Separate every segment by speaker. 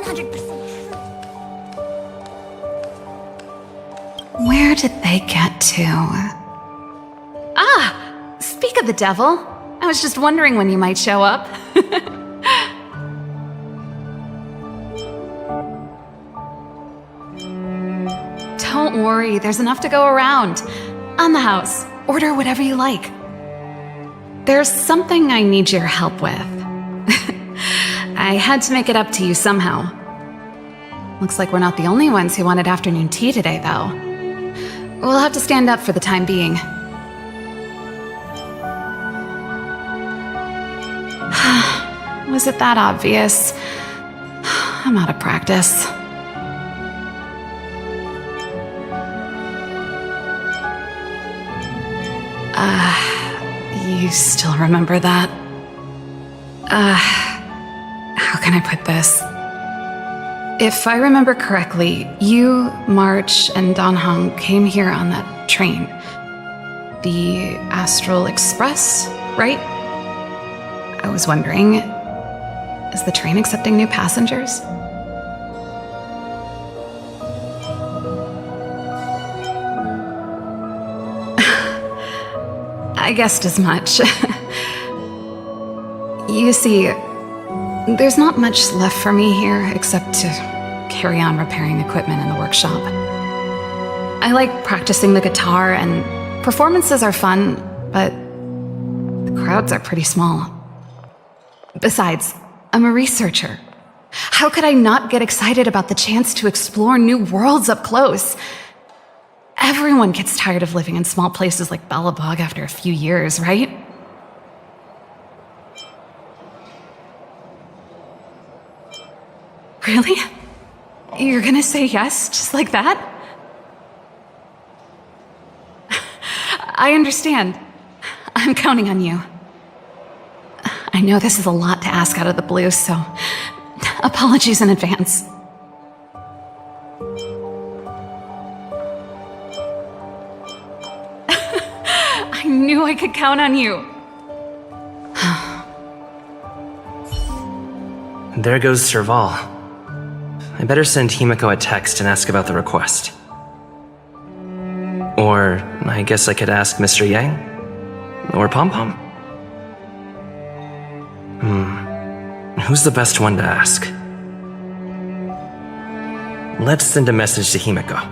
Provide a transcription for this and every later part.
Speaker 1: 100% true.
Speaker 2: Where did they get to? Ah! Speak of the devil. I was just wondering when you might show up. Don't worry, there's enough to go around. On the house, order whatever you like. There's something I need your help with. I had to make it up to you somehow. Looks like we're not the only ones who wanted afternoon tea today, though. We'll have to stand up for the time being. Was it that obvious? I'm out of practice. You still remember that? How can I put this? If I remember correctly, you, March, and Don Hong came here on that train. The Astral Express, right? I was wondering, is the train accepting new passengers? I guessed as much. You see, there's not much left for me here except to carry on repairing equipment in the workshop. I like practicing the guitar, and performances are fun, but the crowds are pretty small. Besides, I'm a researcher. How could I not get excited about the chance to explore new worlds up close? Everyone gets tired of living in small places like Belobog after a few years, right? Really? You're gonna say yes, just like that? I understand. I'm counting on you. I know this is a lot to ask out of the blue, so apologies in advance. I knew I could count on you.
Speaker 3: There goes Serval. I better send Himiko a text and ask about the request. Or I guess I could ask Mr. Yang? Or Pom Pom? Who's the best one to ask? Let's send a message to Himiko.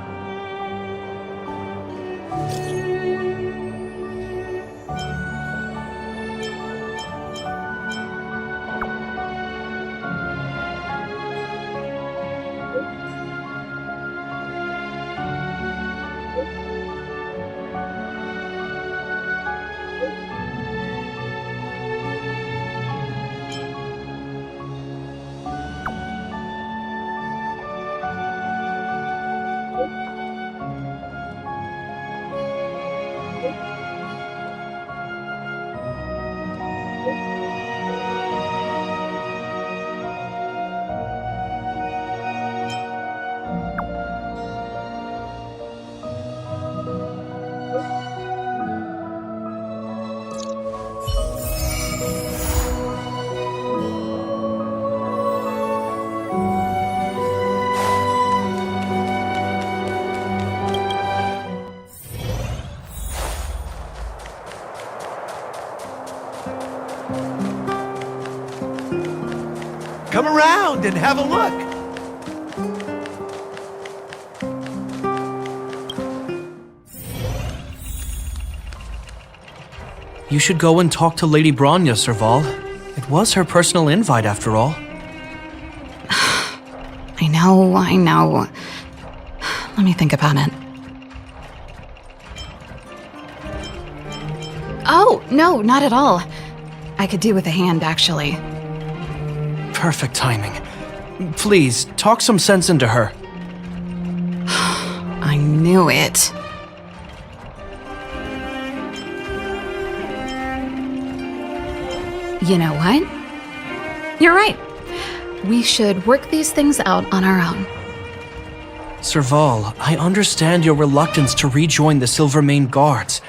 Speaker 4: Come around and have a look.
Speaker 5: You should go and talk to Lady Bronya, Serval. It was her personal invite, after all.
Speaker 2: I know. Let me think about it. Oh, no, not at all. I could do with a hand, actually.
Speaker 5: Perfect timing. Please, talk some sense into her.
Speaker 2: I knew it. You know what? You're right. We should work these things out on our own.
Speaker 5: Serval, I understand your reluctance to rejoin the Silvermane Guards.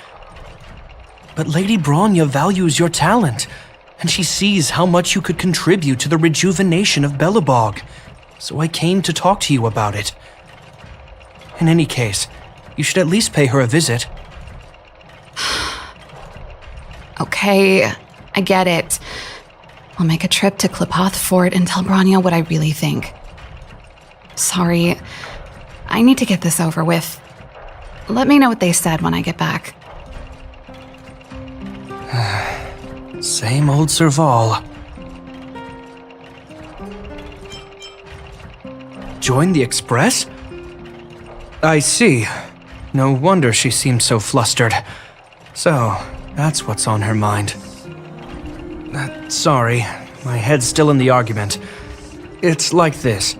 Speaker 5: But Lady Bronya values your talent, and she sees how much you could contribute to the rejuvenation of Belobog. so I came to talk to you about it. In any case, you should at least pay her a visit.
Speaker 2: Okay, I get it. I'll make a trip to Klipoth Fort and tell Bronya what I really think. Sorry, I need to get this over with. Let me know what they said when I get back.
Speaker 5: Same old Serval. Join the Express? I see. No wonder she seemed so flustered. So, that's what's on her mind. Sorry, my head's still in the argument. It's like this.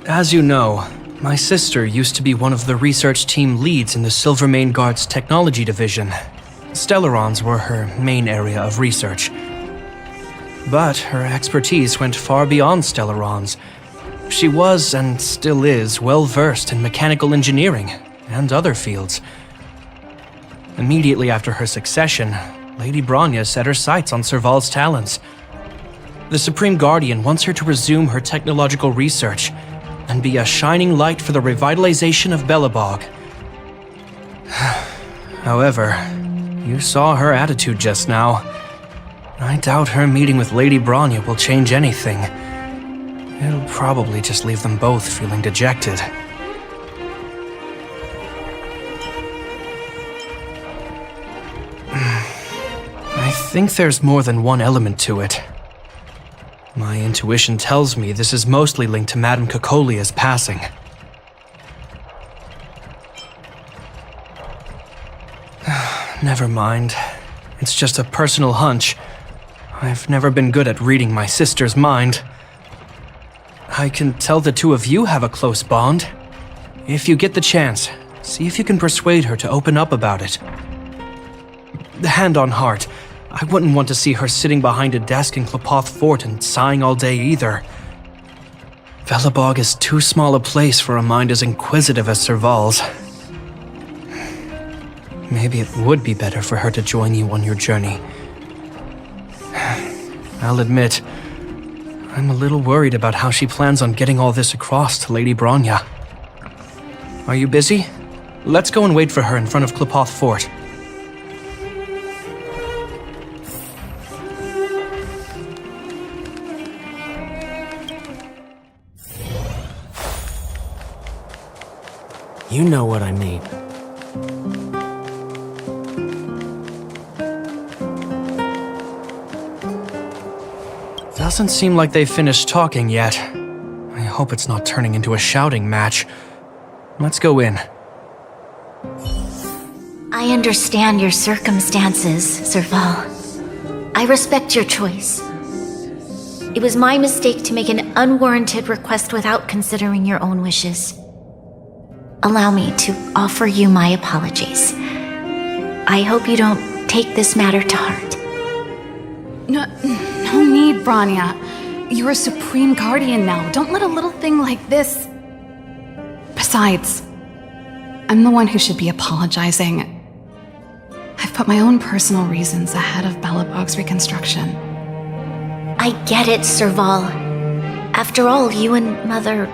Speaker 5: As you know, my sister used to be one of the research team leads in the Silvermane Guard's technology division. Stellarons were her main area of research. But her expertise went far beyond Stellarons. She was, and still is, well versed in mechanical engineering and other fields. Immediately after her succession, Lady Bronya set her sights on Serval's talents. The Supreme Guardian wants her to resume her technological research and be a shining light for the revitalization of Belobog. However, you saw her attitude just now. I doubt her meeting with Lady Bronya will change anything. It'll probably just leave them both feeling dejected. I think there's more than one element to it. My intuition tells me this is mostly linked to Madame Cocolia's passing. Never mind. It's just a personal hunch. I've never been good at reading my sister's mind. I can tell the two of you have a close bond. If you get the chance, see if you can persuade her to open up about it. Hand on heart, I wouldn't want to see her sitting behind a desk in Klipoth Fort and sighing all day either. Belobog is too small a place for a mind as inquisitive as Serval's. Maybe it would be better for her to join you on your journey. I'll admit, I'm a little worried about how she plans on getting all this across to Lady Bronya. Are you busy? Let's go and wait for her in front of Klipoth Fort.
Speaker 1: You know what I mean.
Speaker 5: Doesn't seem like they've finished talking yet. I hope it's not turning into a shouting match. Let's go in.
Speaker 6: I understand your circumstances, Serval. I respect your choice. It was my mistake to make an unwarranted request without considering your own wishes. Allow me to offer you my apologies. I hope you don't take this matter to heart.
Speaker 2: No need, Bronya. You're a Supreme Guardian now. Don't let a little thing like this... Besides, I'm the one who should be apologizing. I've put my own personal reasons ahead of Belobog's reconstruction.
Speaker 6: I get it, Serval. After all, you and Mother...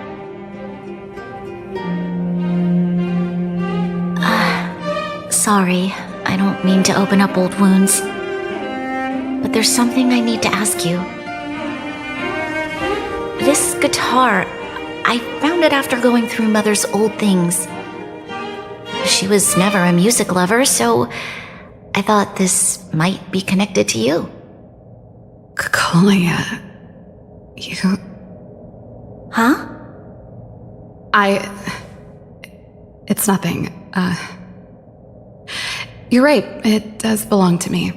Speaker 6: Sorry, I don't mean to open up old wounds. But there's something I need to ask you. This guitar, I found it after going through Mother's old things. She was never a music lover, so I thought this might be connected to you.
Speaker 2: Cocolia... You...
Speaker 6: Huh?
Speaker 2: It's nothing. You're right, it does belong to me.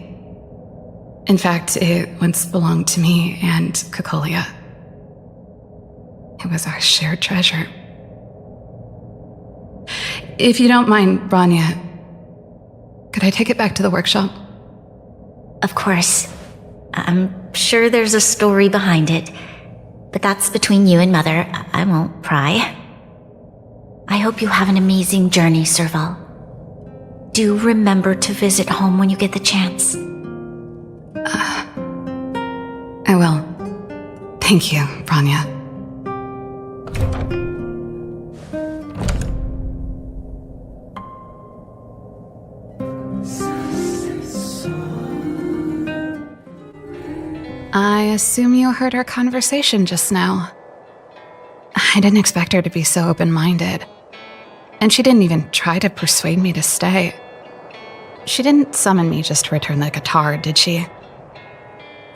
Speaker 2: In fact, it once belonged to me and Cocolia. It was our shared treasure. If you don't mind, Bronya, could I take it back to the workshop?
Speaker 6: Of course. I'm sure there's a story behind it, but that's between you and Mother. I won't pry. I hope you have an amazing journey, Serval. Do remember to visit home when you get the chance.
Speaker 2: I will. Thank you, Bronya. I assume you heard our conversation just now. I didn't expect her to be so open-minded. And she didn't even try to persuade me to stay. She didn't summon me just to return the guitar, did she?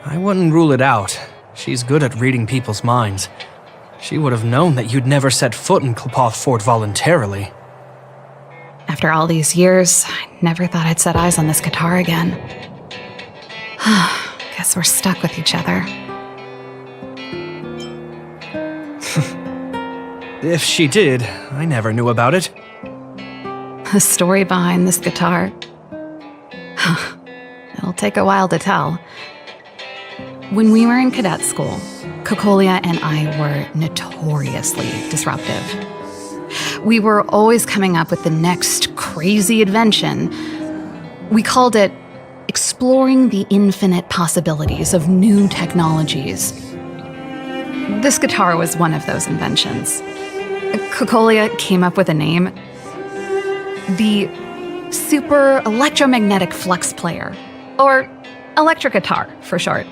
Speaker 5: I wouldn't rule it out. She's good at reading people's minds. She would have known that you'd never set foot in Klippoth Fort voluntarily.
Speaker 2: After all these years, I never thought I'd set eyes on this guitar again. Guess we're stuck with each other.
Speaker 5: If she did, I never knew about it.
Speaker 2: The story behind this guitar. It'll take a while to tell. When we were in cadet school, Cocolia and I were notoriously disruptive. We were always coming up with the next crazy invention. We called it exploring the infinite possibilities of new technologies. This guitar was one of those inventions. Cocolia came up with a name. The Super Electromagnetic Flux Player, or electric guitar for short.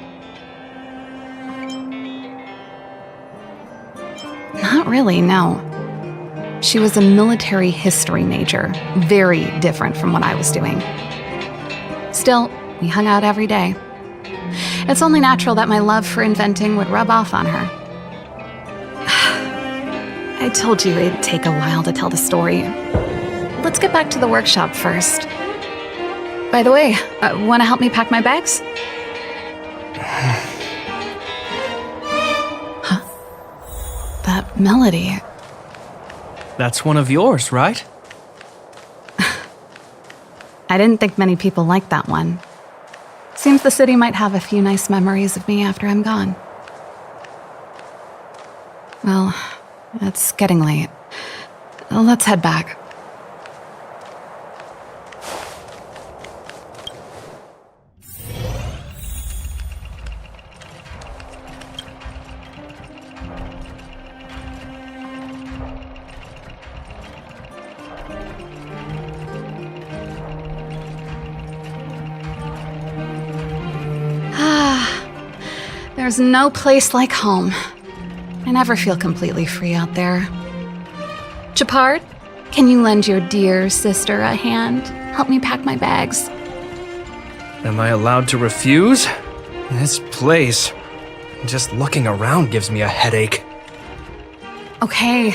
Speaker 2: Not really, no. She was a military history major, very different from what I was doing. Still, we hung out every day. It's only natural that my love for inventing would rub off on her. I told you it'd take a while to tell the story. Let's get back to the workshop first. By the way, want to help me pack my bags? Huh? That melody.
Speaker 5: That's one of yours, right?
Speaker 2: I didn't think many people liked that one. Seems the city might have a few nice memories of me after I'm gone. Well, it's getting late. Let's head back. There's no place like home. I never feel completely free out there. Chapard, can you lend your dear sister a hand? Help me pack my bags.
Speaker 5: Am I allowed to refuse? This place, just looking around gives me a headache.
Speaker 2: Okay,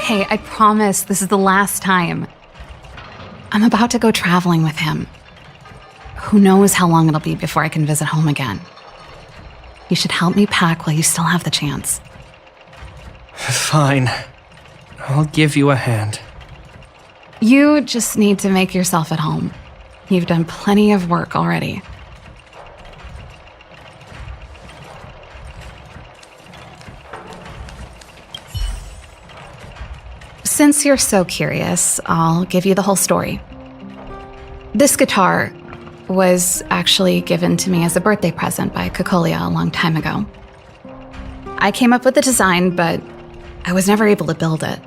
Speaker 2: I promise this is the last time. I'm about to go traveling with him. Who knows how long it'll be before I can visit home again. You should help me pack while you still have the chance.
Speaker 5: Fine. I'll give you a hand.
Speaker 2: You just need to make yourself at home. You've done plenty of work already. Since you're so curious, I'll give you the whole story. This guitar was actually given to me as a birthday present by Cocolia a long time ago. I came up with the design, but I was never able to build it.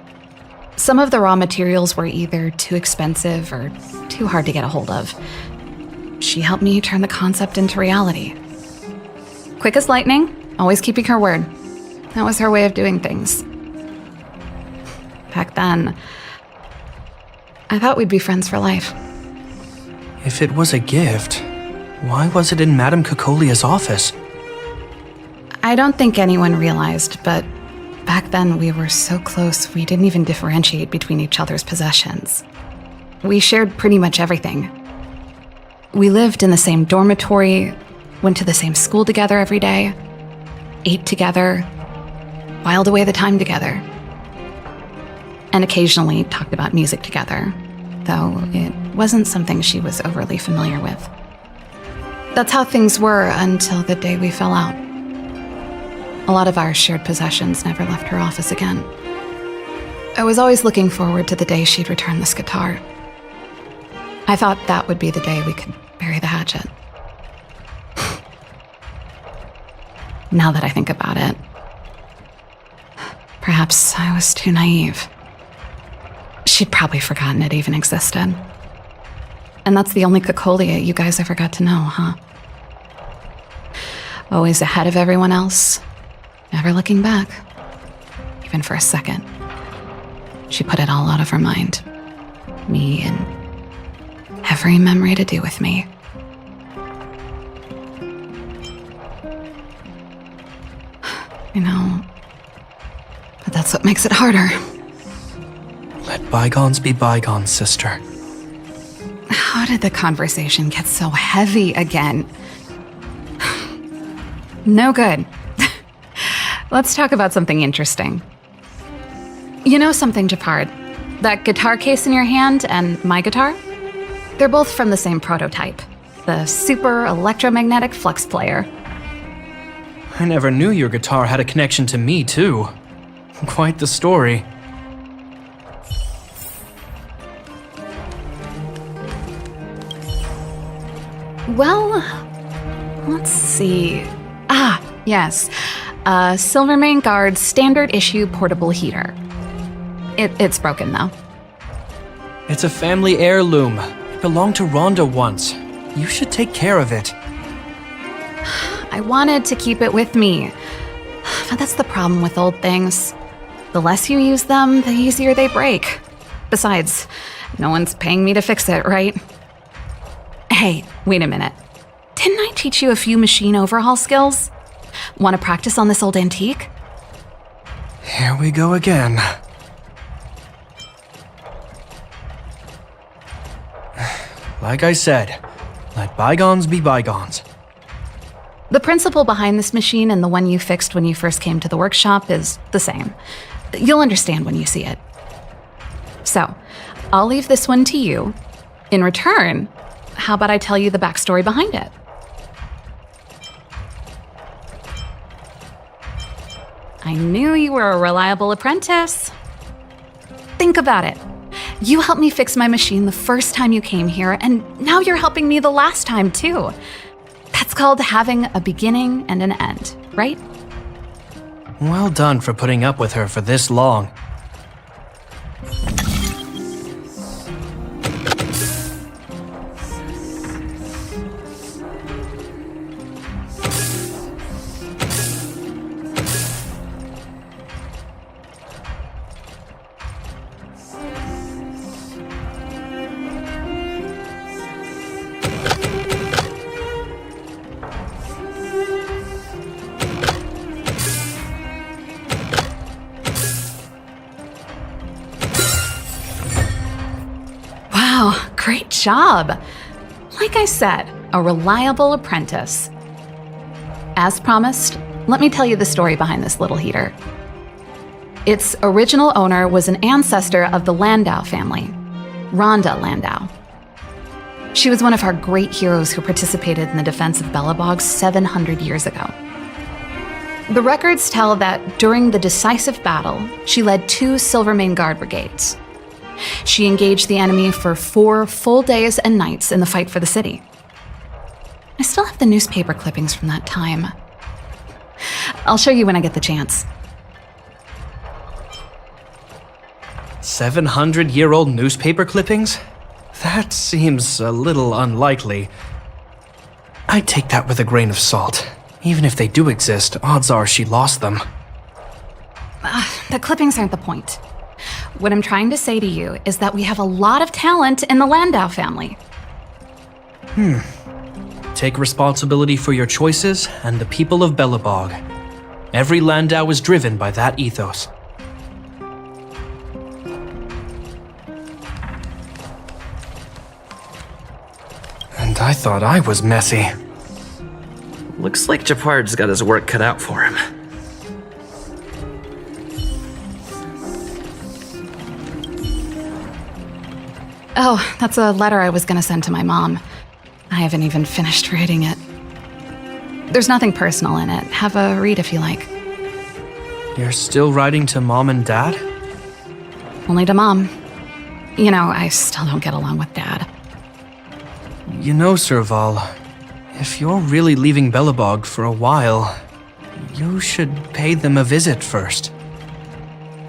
Speaker 2: Some of the raw materials were either too expensive or too hard to get a hold of. She helped me turn the concept into reality. Quick as lightning, always keeping her word. That was her way of doing things. Back then, I thought we'd be friends for life.
Speaker 5: If it was a gift, why was it in Madame Cocolia's office?
Speaker 2: I don't think anyone realized, but back then we were so close we didn't even differentiate between each other's possessions. We shared pretty much everything. We lived in the same dormitory, went to the same school together every day, ate together, whiled away the time together, and occasionally talked about music together, though it wasn't something she was overly familiar with. That's how things were until the day we fell out. A lot of our shared possessions never left her office again. I was always looking forward to the day she'd return this guitar. I thought that would be the day we could bury the hatchet. Now that I think about it, perhaps I was too naive. She'd probably forgotten it even existed. And that's the only Cocolia you guys ever got to know, huh? Always ahead of everyone else, never looking back, even for a second. She put it all out of her mind. Me and every memory to do with me. I know, but that's what makes it harder.
Speaker 5: Let bygones be bygones, sister.
Speaker 2: How did the conversation get so heavy again? No good. Let's talk about something interesting. You know something, Japard? That guitar case in your hand and my guitar? They're both from the same prototype. The Super Electromagnetic Flux Player.
Speaker 5: I never knew your guitar had a connection to me, too. Quite the story.
Speaker 2: Well, let's see. Yes. Silvermane Guard standard issue portable heater. It's broken, though.
Speaker 5: It's a family heirloom. It belonged to Rhonda once. You should take care of it.
Speaker 2: I wanted to keep it with me. But that's the problem with old things. The less you use them, the easier they break. Besides, no one's paying me to fix it, right? Hey, wait a minute. Didn't I teach you a few machine overhaul skills? Want to practice on this old antique?
Speaker 5: Here we go again. Like I said, let bygones be bygones.
Speaker 2: The principle behind this machine and the one you fixed when you first came to the workshop is the same. You'll understand when you see it. So, I'll leave this one to you. In return, how about I tell you the backstory behind it? I knew you were a reliable apprentice. Think about it. You helped me fix my machine the first time you came here, and now you're helping me the last time, too. That's called having a beginning and an end, right?
Speaker 5: Well done for putting up with her for this long.
Speaker 2: Great job. Like I said, a reliable apprentice. As promised, let me tell you the story behind this little heater. Its original owner was an ancestor of the Landau family, Rhonda Landau. She was one of our great heroes who participated in the defense of Belobog 700 years ago. The records tell that during the decisive battle, she led 2 Silvermane Guard brigades. She engaged the enemy for 4 full days and nights in the fight for the city. I still have the newspaper clippings from that time. I'll show you when I get the chance.
Speaker 5: 700-year-old newspaper clippings? That seems a little unlikely. I'd take that with a grain of salt. Even if they do exist, odds are she lost them.
Speaker 2: The clippings aren't the point. What I'm trying to say to you is that we have a lot of talent in the Landau family.
Speaker 5: Take responsibility for your choices and the people of Belobog. Every Landau is driven by that ethos. And I thought I was messy.
Speaker 3: Looks like Japard's got his work cut out for him.
Speaker 2: Oh, that's a letter I was gonna send to my mom. I haven't even finished writing it. There's nothing personal in it. Have a read if you like.
Speaker 5: You're still writing to Mom and Dad?
Speaker 2: Only to Mom. You know, I still don't get along with Dad.
Speaker 5: You know, Serval, if you're really leaving Belobog for a while, you should pay them a visit first.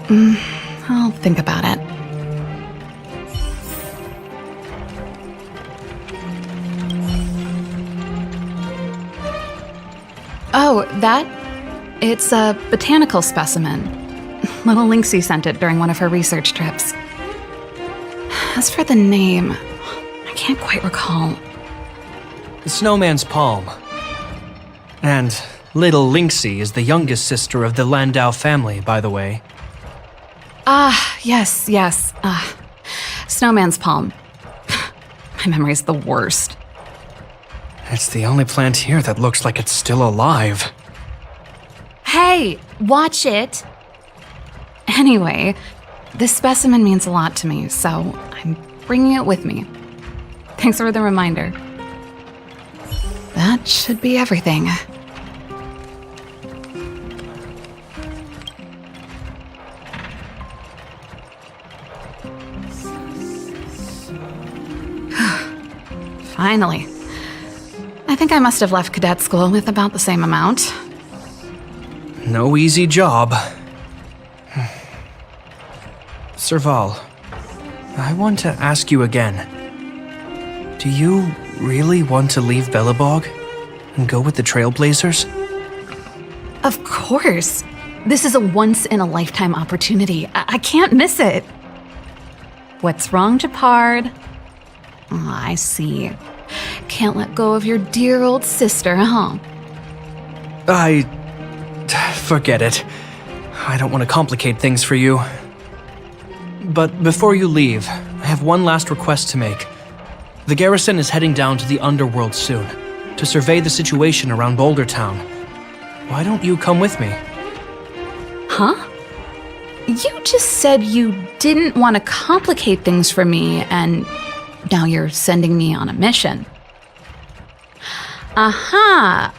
Speaker 2: I'll think about it. Oh, that? It's a botanical specimen. Little Lynxie sent it during one of her research trips. As for the name, I can't quite recall.
Speaker 5: Snowman's Palm. And little Lynxie is the youngest sister of the Landau family, by the way.
Speaker 2: Ah, yes. Snowman's Palm. My memory's the worst.
Speaker 5: It's the only plant here that looks like it's still alive.
Speaker 2: Hey, watch it! Anyway, this specimen means a lot to me, so I'm bringing it with me. Thanks for the reminder. That should be everything. Finally. I think I must have left cadet school with about the same amount.
Speaker 5: No easy job. Serval, I want to ask you again. Do you really want to leave Belobog and go with the Trailblazers?
Speaker 2: Of course. This is a once-in-a-lifetime opportunity. I can't miss it. What's wrong, Japard? Oh, I see. Can't let go of your dear old sister, huh?
Speaker 5: Forget it. I don't want to complicate things for you. But before you leave, I have one last request to make. The garrison is heading down to the underworld soon, to survey the situation around Boulder Town. Why don't you come with me?
Speaker 2: Huh? You just said you didn't want to complicate things for me, and now you're sending me on a mission. Aha!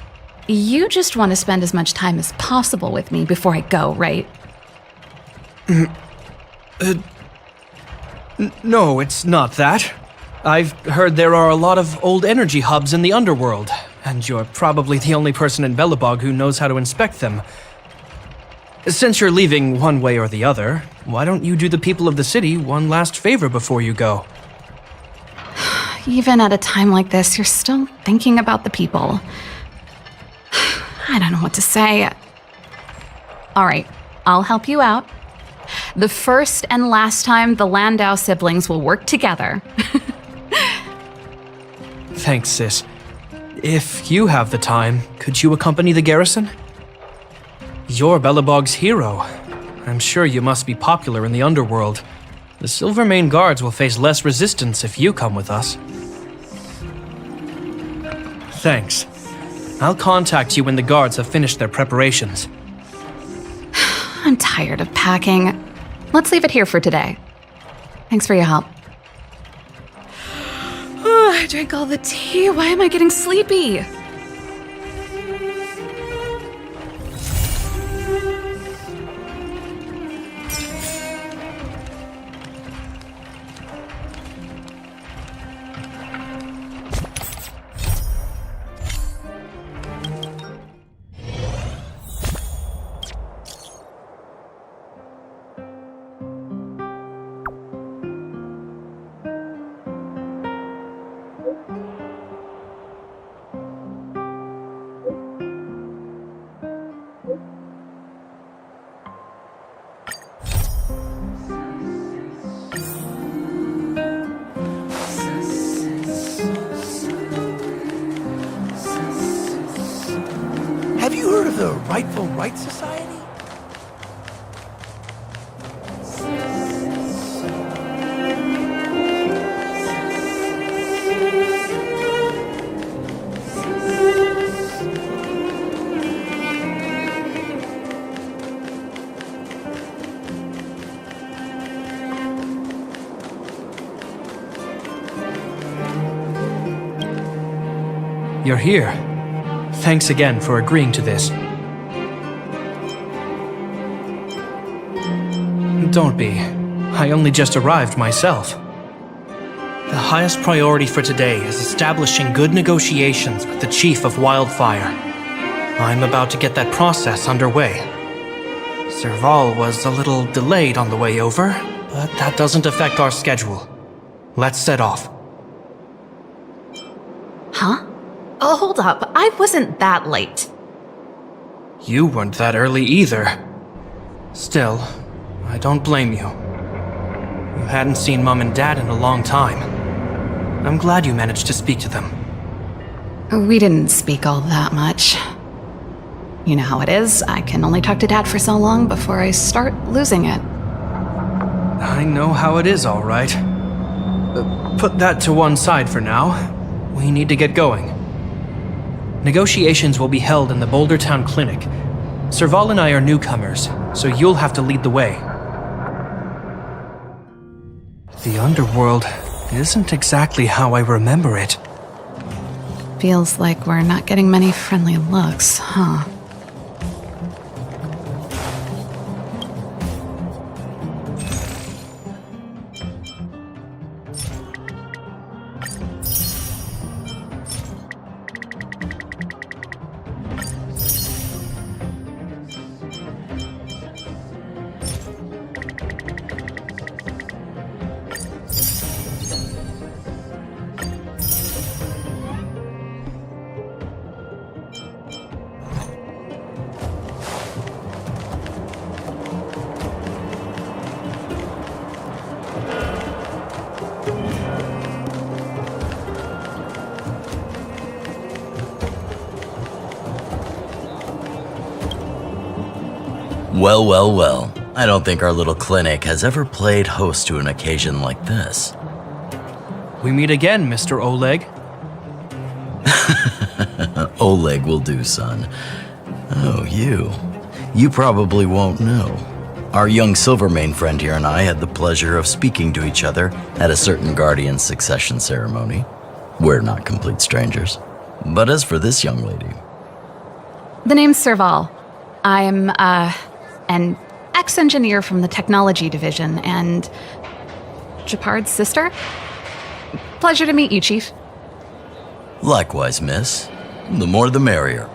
Speaker 2: You just want to spend as much time as possible with me before I go, right?
Speaker 5: No, it's not that. I've heard there are a lot of old energy hubs in the underworld, and you're probably the only person in Belobog who knows how to inspect them. Since you're leaving one way or the other, why don't you do the people of the city one last favor before you go?
Speaker 2: Even at a time like this, you're still thinking about the people. I don't know what to say. All right, I'll help you out. The first and last time the Landau siblings will work together.
Speaker 5: Thanks, sis. If you have the time, could you accompany the garrison? You're Belobog's hero. I'm sure you must be popular in the underworld. The Silvermane Guards will face less resistance if you come with us. Thanks. I'll contact you when the guards have finished their preparations.
Speaker 2: I'm tired of packing. Let's leave it here for today. Thanks for your help. Oh, I drank all the tea. Why am I getting sleepy?
Speaker 4: Have you heard of the Rightful Right Society?
Speaker 5: You're here. Thanks again for agreeing to this. Don't be. I only just arrived myself. The highest priority for today is establishing good negotiations with the Chief of Wildfire. I'm about to get that process underway. Serval was a little delayed on the way over, but that doesn't affect our schedule. Let's set off.
Speaker 2: Huh? Oh, hold up. I wasn't that late.
Speaker 5: You weren't that early either. Still, I don't blame you. You hadn't seen Mom and Dad in a long time. I'm glad you managed to speak to them.
Speaker 2: We didn't speak all that much. You know how it is. I can only talk to Dad for so long before I start losing it.
Speaker 5: I know how it is, all right. Put that to one side for now. We need to get going. Negotiations will be held in the Boulder Town Clinic. Serval and I are newcomers, so you'll have to lead the way. The underworld isn't exactly how I remember it.
Speaker 2: Feels like we're not getting many friendly looks, huh?
Speaker 1: Well, well, well. I don't think our little clinic has ever played host to an occasion like this.
Speaker 5: We meet again, Mr. Oleg.
Speaker 1: Oleg will do, son. Oh, you. You probably won't know. Our young Silvermane friend here and I had the pleasure of speaking to each other at a certain Guardian succession ceremony. We're not complete strangers. But as for this young lady...
Speaker 2: The name's Serval. I'm, an ex-engineer from the technology division and Japard's sister. Pleasure to meet you, Chief.
Speaker 1: Likewise, miss. The more the merrier.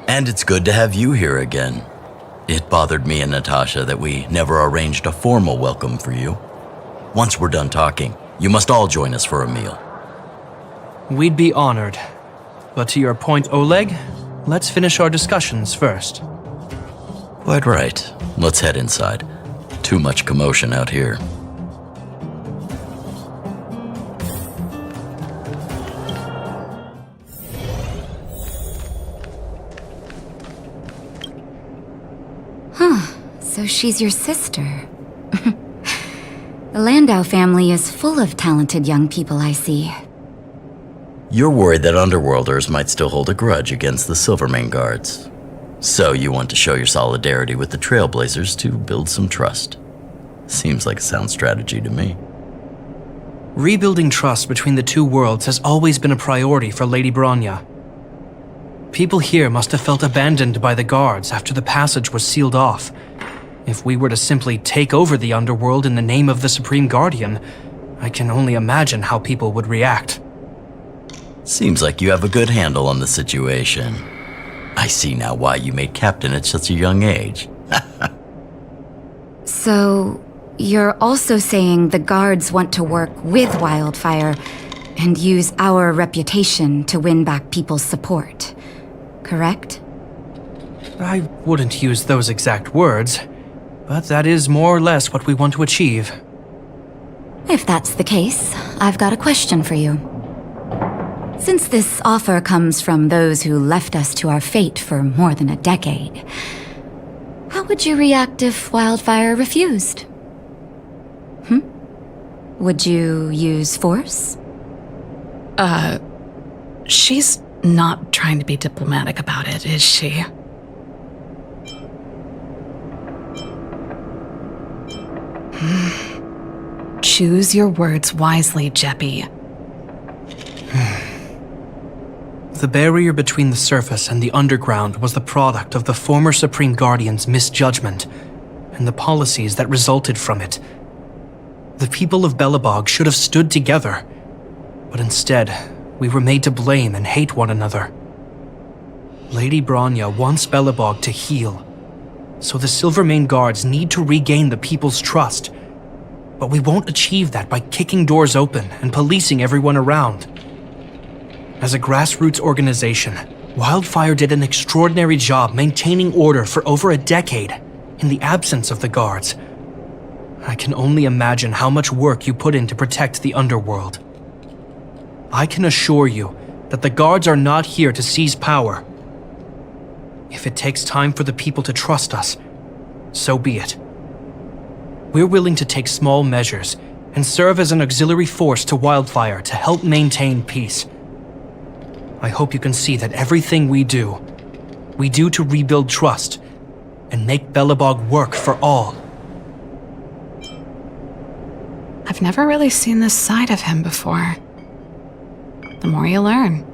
Speaker 1: And it's good to have you here again. It bothered me and Natasha that we never arranged a formal welcome for you. Once we're done talking, you must all join us for a meal.
Speaker 5: We'd be honored. But to your point, Oleg, let's finish our discussions first.
Speaker 1: Quite right. Let's head inside. Too much commotion out here.
Speaker 7: So she's your sister. The Landau family is full of talented young people, I see.
Speaker 1: You're worried that Underworlders might still hold a grudge against the Silvermane guards. So you want to show your solidarity with the Trailblazers to build some trust. Seems like a sound strategy to me.
Speaker 5: Rebuilding trust between the two worlds has always been a priority for Lady Bronya. People here must have felt abandoned by the guards after the passage was sealed off. If we were to simply take over the underworld in the name of the Supreme Guardian, I can only imagine how people would react.
Speaker 1: Seems like you have a good handle on the situation. I see now why you made captain at such a young age.
Speaker 7: So, you're also saying the guards want to work with Wildfire and use our reputation to win back people's support, correct?
Speaker 5: I wouldn't use those exact words, but that is more or less what we want to achieve.
Speaker 7: If that's the case, I've got a question for you. Since this offer comes from those who left us to our fate for more than a decade, how would you react if Wildfire refused? Would you use force?
Speaker 2: She's not trying to be diplomatic about it, is she? Choose your words wisely, Jeppy.
Speaker 5: The barrier between the surface and the underground was the product of the former Supreme Guardian's misjudgment and the policies that resulted from it. The people of Belobog should have stood together, but instead, we were made to blame and hate one another. Lady Bronya wants Belobog to heal, so the Silvermane guards need to regain the people's trust. But we won't achieve that by kicking doors open and policing everyone around. As a grassroots organization, Wildfire did an extraordinary job maintaining order for over a decade in the absence of the guards. I can only imagine how much work you put in to protect the underworld. I can assure you that the guards are not here to seize power. If it takes time for the people to trust us, so be it. We're willing to take small measures and serve as an auxiliary force to Wildfire to help maintain peace. I hope you can see that everything we do to rebuild trust and make Belobog work for all.
Speaker 2: I've never really seen this side of him before. The more you learn.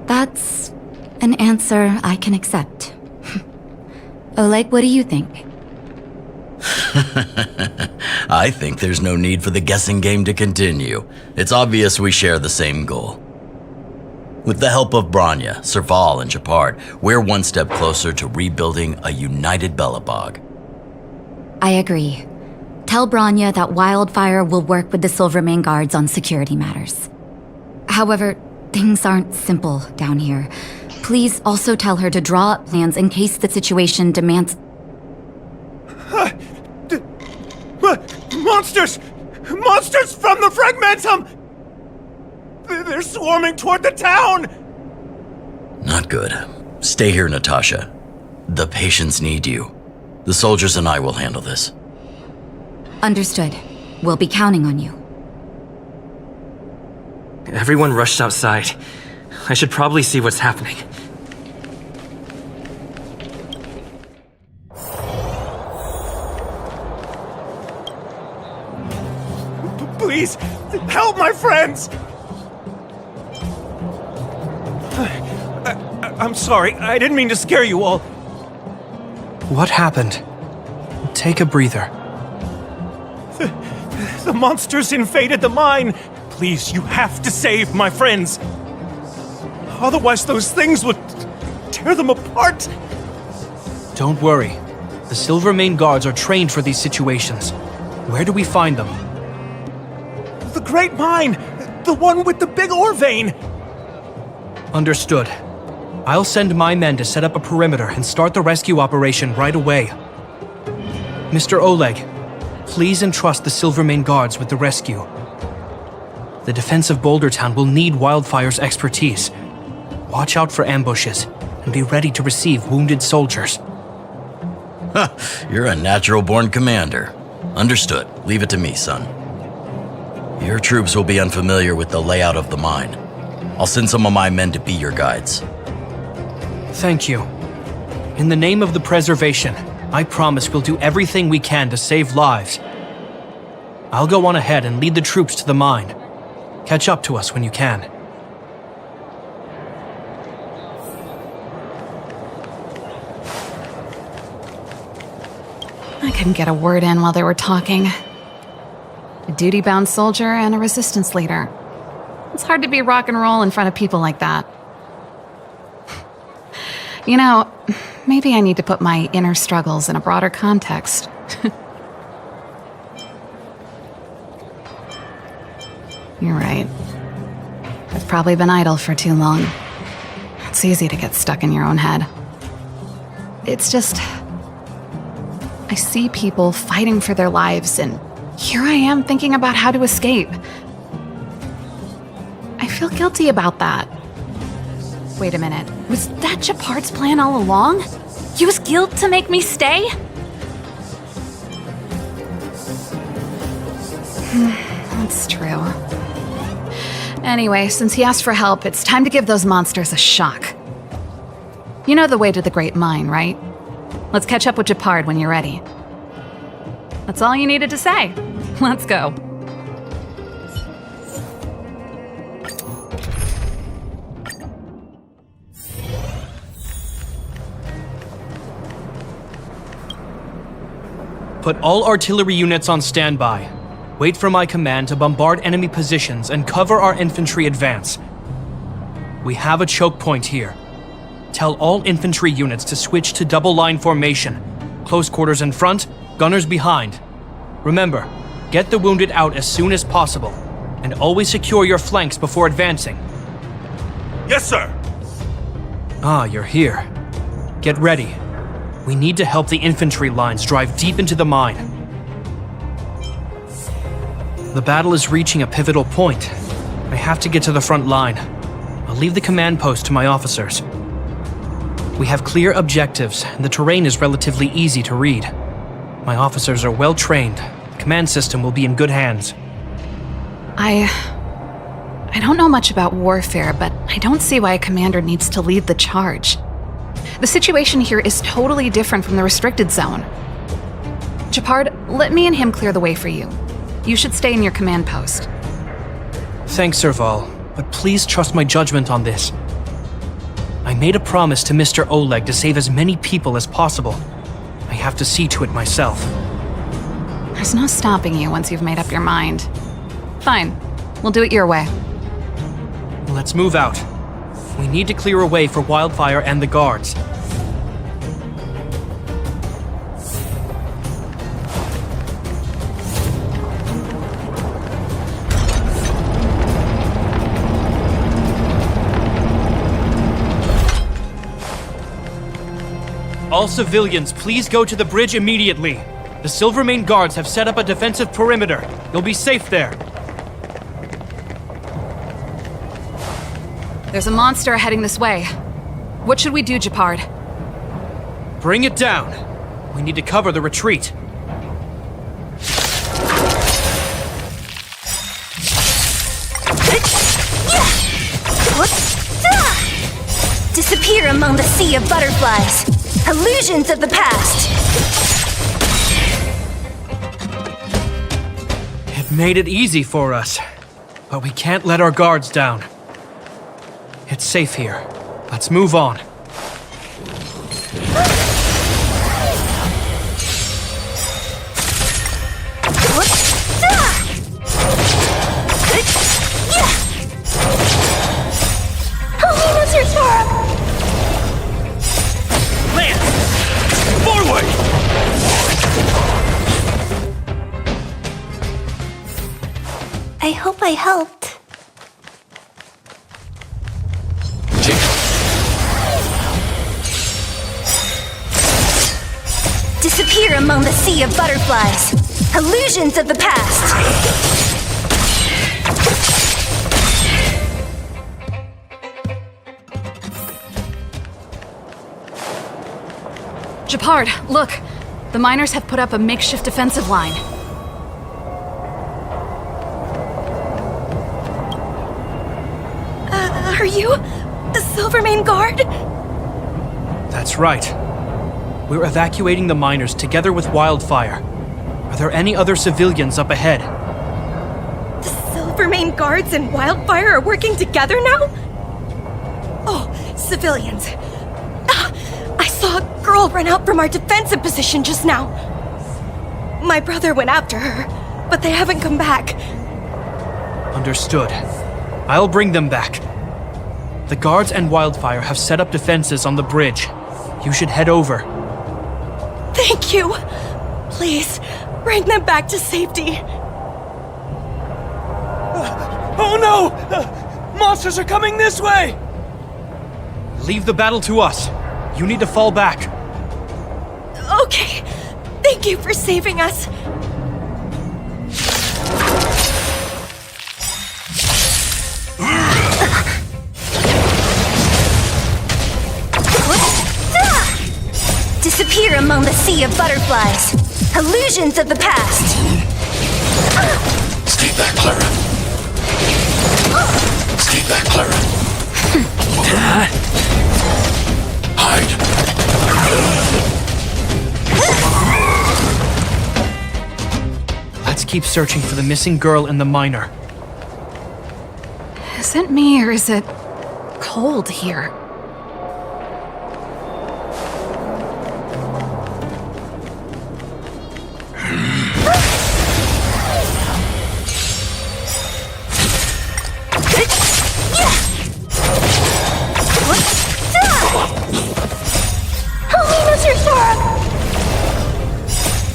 Speaker 7: That's an answer I can accept. Oleg, what do you think?
Speaker 1: I think there's no need for the guessing game to continue. It's obvious we share the same goal. With the help of Branya, Serval, and Japard, we're one step closer to rebuilding a united Belobog.
Speaker 7: I agree. Tell Branya that Wildfire will work with the Silvermane guards on security matters. However, things aren't simple down here. Please also tell her to draw up plans in case the situation demands...
Speaker 4: Monsters! Monsters from the Fragmentum! They're swarming toward the town!
Speaker 1: Not good. Stay here, Natasha. The patients need you. The soldiers and I will handle this.
Speaker 7: Understood. We'll be counting on you.
Speaker 3: Everyone rushed outside. I should probably see what's happening.
Speaker 4: Please, help my friends! I'm sorry, I didn't mean to scare you all.
Speaker 5: What happened? Take a breather.
Speaker 4: The monsters invaded the mine. Please, you have to save my friends. Otherwise, those things would tear them apart.
Speaker 5: Don't worry. The Silvermane guards are trained for these situations. Where do we find them?
Speaker 4: The Great Mine! The one with the big ore vein!
Speaker 5: Understood. I'll send my men to set up a perimeter and start the rescue operation right away. Mr. Oleg, please entrust the Silvermane guards with the rescue. The defense of Boulder Town will need Wildfire's expertise. Watch out for ambushes and be ready to receive wounded soldiers.
Speaker 1: You're a natural-born commander. Understood. Leave it to me, son. Your troops will be unfamiliar with the layout of the mine. I'll send some of my men to be your guides.
Speaker 5: Thank you. In the name of the preservation, I promise we'll do everything we can to save lives. I'll go on ahead and lead the troops to the mine. Catch up to us when you can.
Speaker 2: I couldn't get a word in while they were talking. A duty-bound soldier and a resistance leader. It's hard to be rock and roll in front of people like that. You know, maybe I need to put my inner struggles in a broader context. You're right. I've probably been idle for too long. It's easy to get stuck in your own head. It's just... I see people fighting for their lives, and here I am thinking about how to escape. I feel guilty about that. Wait a minute, was that Japard's plan all along? Use guilt to make me stay? That's true. Anyway, since he asked for help, it's time to give those monsters a shock. You know the way to the Great Mine, right? Let's catch up with Japard when you're ready. That's all you needed to say. Let's go.
Speaker 5: Put all artillery units on standby. Wait for my command to bombard enemy positions and cover our infantry advance. We have a choke point here. Tell all infantry units to switch to double-line formation. Close quarters in front, gunners behind. Remember, get the wounded out as soon as possible, and always secure your flanks before advancing.
Speaker 4: Yes, sir.
Speaker 5: Ah, you're here. Get ready. We need to help the infantry lines drive deep into the mine. The battle is reaching a pivotal point. I have to get to the front line. I'll leave the command post to my officers. We have clear objectives, and the terrain is relatively easy to read. My officers are well trained. The command system will be in good hands.
Speaker 2: I don't know much about warfare, but I don't see why a commander needs to lead the charge. The situation here is totally different from the restricted zone. Japard, let me and him clear the way for you. You should stay in your command post.
Speaker 5: Thanks, Serval, but please trust my judgment on this. I made a promise to Mr. Oleg to save as many people as possible. I have to see to it myself.
Speaker 2: There's no stopping you once you've made up your mind. Fine, we'll do it your way.
Speaker 5: Let's move out. We need to clear a way for Wildfire and the guards. All civilians, please go to the bridge immediately. The Silvermane guards have set up a defensive perimeter. You'll be safe there.
Speaker 2: There's a monster heading this way. What should we do, Japard?
Speaker 5: Bring it down. We need to cover the retreat.
Speaker 6: Disappear among the sea of butterflies. Illusions of the past.
Speaker 5: It made it easy for us, but we can't let our guards down. It's safe here. Let's move on.
Speaker 6: I hope I helped. Disappear among the sea of butterflies. Illusions of the past.
Speaker 2: Japard, look! The miners have put up a makeshift defensive line.
Speaker 6: Are you the Silvermane Guard?
Speaker 5: That's right. We're evacuating the miners together with Wildfire. Are there any other civilians up ahead?
Speaker 6: The Silvermane Guards and Wildfire are working together now? Oh, civilians. I saw a girl run out from our defensive position just now. My brother went after her, but they haven't come back.
Speaker 5: Understood. I'll bring them back. The guards and Wildfire have set up defenses on the bridge. You should head over.
Speaker 6: Thank you. Please, bring them back to safety.
Speaker 4: Oh no! Monsters are coming this way!
Speaker 5: Leave the battle to us. You need to fall back.
Speaker 6: Okay. Thank you for saving us. Disappear among the sea of butterflies. Illusions of the past.
Speaker 8: Stay back, Clara. Stay back, Clara. Hide.
Speaker 5: Let's keep searching for the missing girl and the miner.
Speaker 2: Is it me or is it cold here?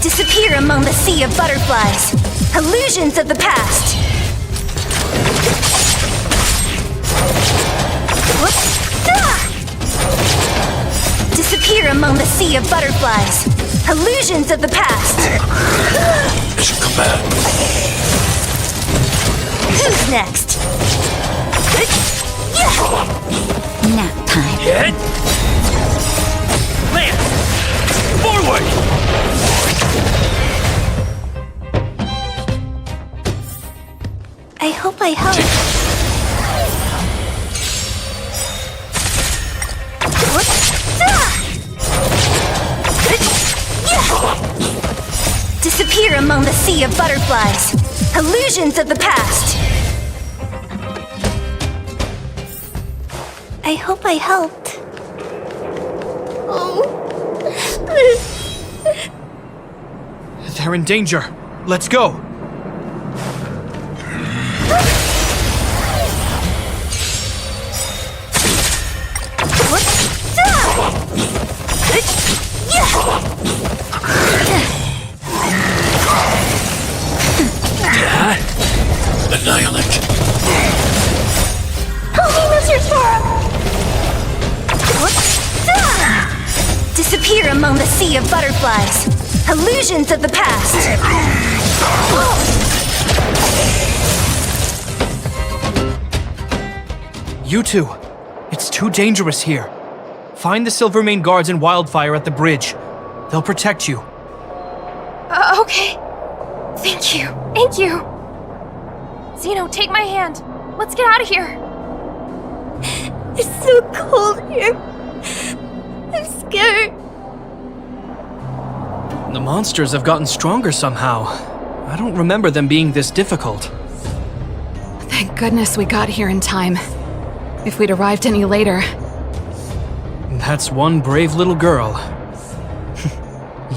Speaker 6: Disappear among the sea of butterflies. Illusions of the past. among the sea of butterflies. Illusions of the past.
Speaker 8: Mission command.
Speaker 6: Who's next?
Speaker 7: Nap time.
Speaker 4: Hit! Land! Forward!
Speaker 6: I hope I help. Disappear among the sea of butterflies. Illusions of the past. I hope I helped.
Speaker 5: They're in danger. Let's go.
Speaker 8: Annihilate.
Speaker 6: Disappear among the sea of butterflies. Illusions of the past.
Speaker 5: You two. It's too dangerous here. Find the Silvermane guards and Wildfire at the bridge. They'll protect you.
Speaker 9: Okay. Thank you. Thank you. Zeno, take my hand. Let's get out of here.
Speaker 6: It's so cold here. I'm scared.
Speaker 5: The monsters have gotten stronger somehow. I don't remember them being this difficult.
Speaker 2: Thank goodness we got here in time. If we'd arrived any later,
Speaker 5: That's one brave little girl.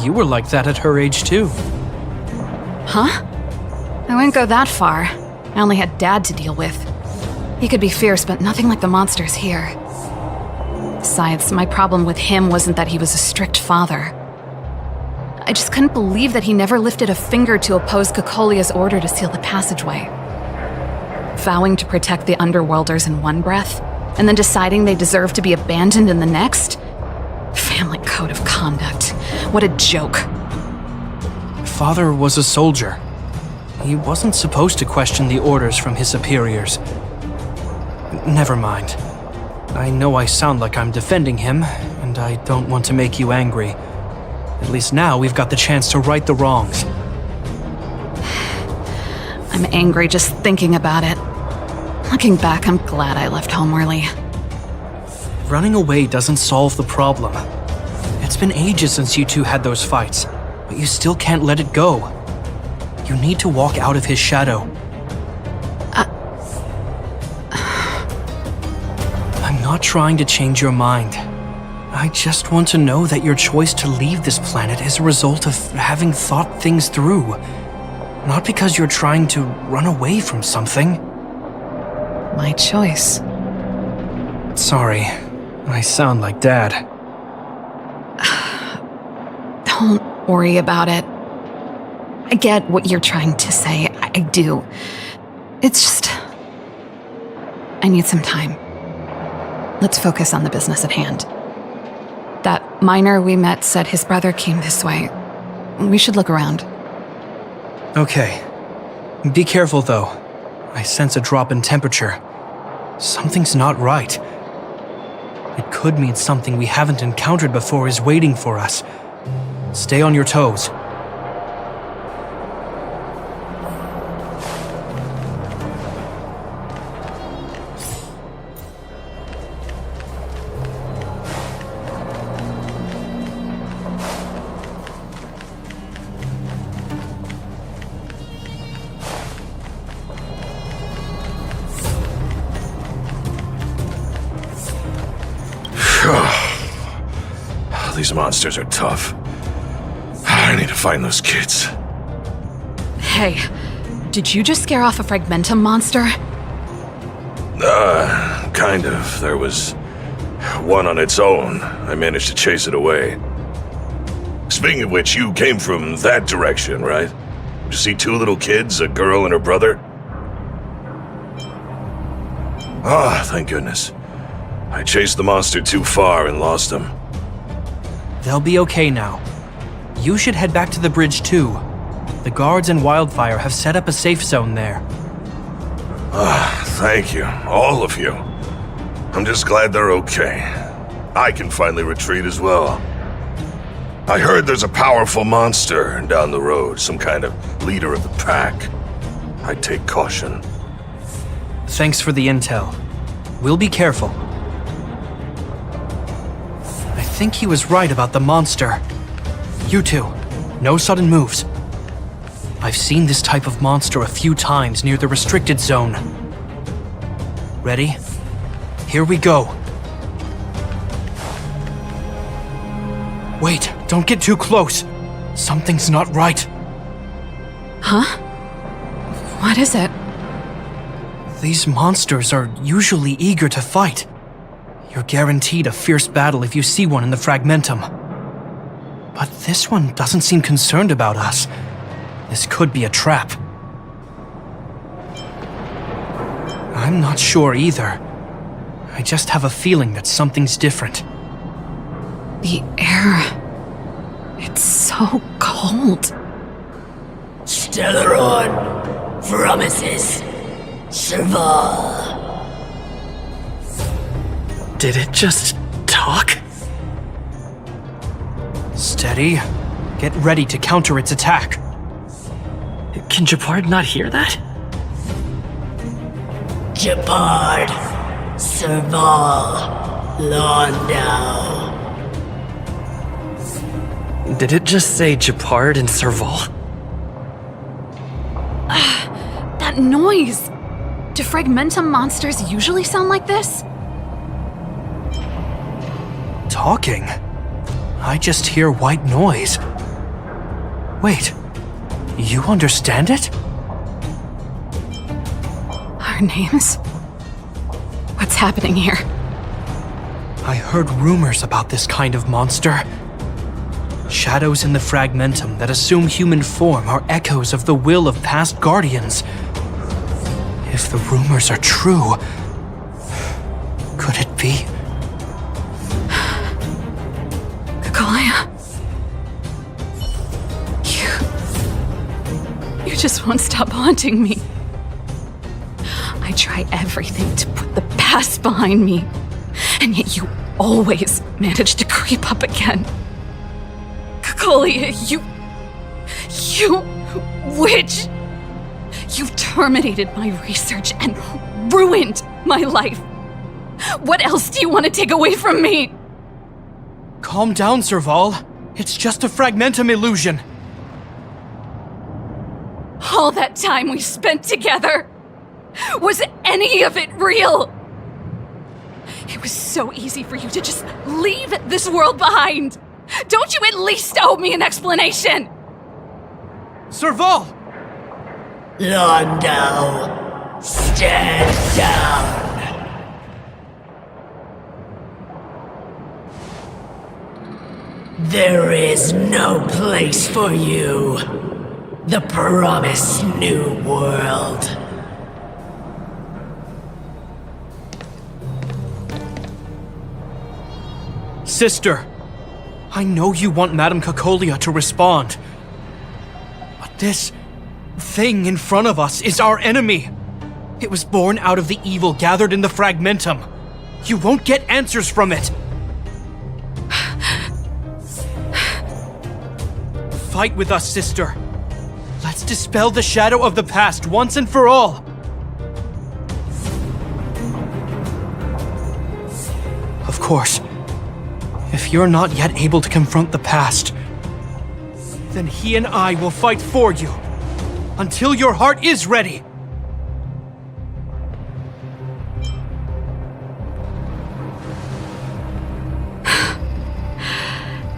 Speaker 5: You were like that at her age too.
Speaker 2: huh? I wouldn't go that far. I only had Dad to deal with. He could be fierce, but nothing like the monsters here. Besides, my problem with him wasn't that he was a strict father. I just couldn't believe that he never lifted a finger to oppose Cocolia's order to seal the passageway. Vowing to protect the Underworlders in one breath, and then deciding they deserve to be abandoned in the next? Family code of conduct. What a joke.
Speaker 5: Father was a soldier. He wasn't supposed to question the orders from his superiors. Never mind. I know I sound like I'm defending him, and I don't want to make you angry. At least now we've got the chance to right the wrongs.
Speaker 2: I'm angry just thinking about it. Looking back, I'm glad I left home early.
Speaker 5: Running away doesn't solve the problem. It's been ages since you two had those fights, but you still can't let it go. You need to walk out of his shadow. I'm not trying to change your mind. I just want to know that your choice to leave this planet is a result of having thought things through. Not because you're trying to run away from something.
Speaker 2: My choice.
Speaker 5: Sorry, I sound like Dad.
Speaker 2: Don't worry about it. I get what you're trying to say. I do. It's just... I need some time. Let's focus on the business at hand. That miner we met said his brother came this way. We should look around.
Speaker 5: Okay. Be careful, though. I sense a drop in temperature. Something's not right. It could mean something we haven't encountered before is waiting for us. Stay on your toes.
Speaker 8: These monsters are tough. I need to find those kids.
Speaker 2: Hey, did you just scare off a Fragmentum monster?
Speaker 8: Kind of. There was one on its own. I managed to chase it away. Speaking of which, you came from that direction, right? Did you see two little kids, a girl and her brother? Ah, thank goodness. I chased the monster too far and lost him.
Speaker 5: They'll be okay now. You should head back to the bridge too. The guards and Wildfire have set up a safe zone there.
Speaker 8: Thank you, all of you. I'm just glad they're okay. I can finally retreat as well. I heard there's a powerful monster down the road, some kind of leader of the pack. I'd take caution.
Speaker 5: Thanks for the intel. We'll be careful. I think he was right about the monster. You two, no sudden moves. I've seen this type of monster a few times near the restricted zone. Ready? Here we go. Wait, don't get too close. Something's not right.
Speaker 2: Huh? What is it?
Speaker 5: These monsters are usually eager to fight. You're guaranteed a fierce battle if you see one in the Fragmentum. But this one doesn't seem concerned about us. This could be a trap. I'm not sure either. I just have a feeling that something's different.
Speaker 2: The air... it's so cold.
Speaker 10: Stellaron promises Serval.
Speaker 3: Did it just talk?
Speaker 5: Steady. Get ready to counter its attack.
Speaker 3: Can Japard not hear that?
Speaker 10: Japard, Serval, Londau.
Speaker 3: Did it just say Japard and Serval?
Speaker 2: That noise! Do Fragmentum monsters usually sound like this?
Speaker 5: Talking? I just hear white noise. Wait, you understand it?
Speaker 2: Our names? What's happening here?
Speaker 5: I heard rumors about this kind of monster. Shadows in the Fragmentum that assume human form are echoes of the will of past guardians. If the rumors are true, could it be?
Speaker 2: Kakolia? You just won't stop haunting me. I try everything to put the past behind me, and yet you always manage to creep up again. Kakolia, you witch! You've terminated my research and ruined my life. What else do you want to take away from me?
Speaker 5: Calm down, Serval. It's just a Fragmentum illusion.
Speaker 2: All that time we spent together, was any of it real? It was so easy for you to just leave this world behind. Don't you at least owe me an explanation?
Speaker 5: Serval!
Speaker 10: Londau, stand down. There is no place for you. The promised new world.
Speaker 5: Sister, I know you want Madame Kakolia to respond. But this thing in front of us is our enemy. It was born out of the evil gathered in the Fragmentum. You won't get answers from it. Fight with us, sister. Let's dispel the shadow of the past once and for all. Of course, if you're not yet able to confront the past, then he and I will fight for you until your heart is ready.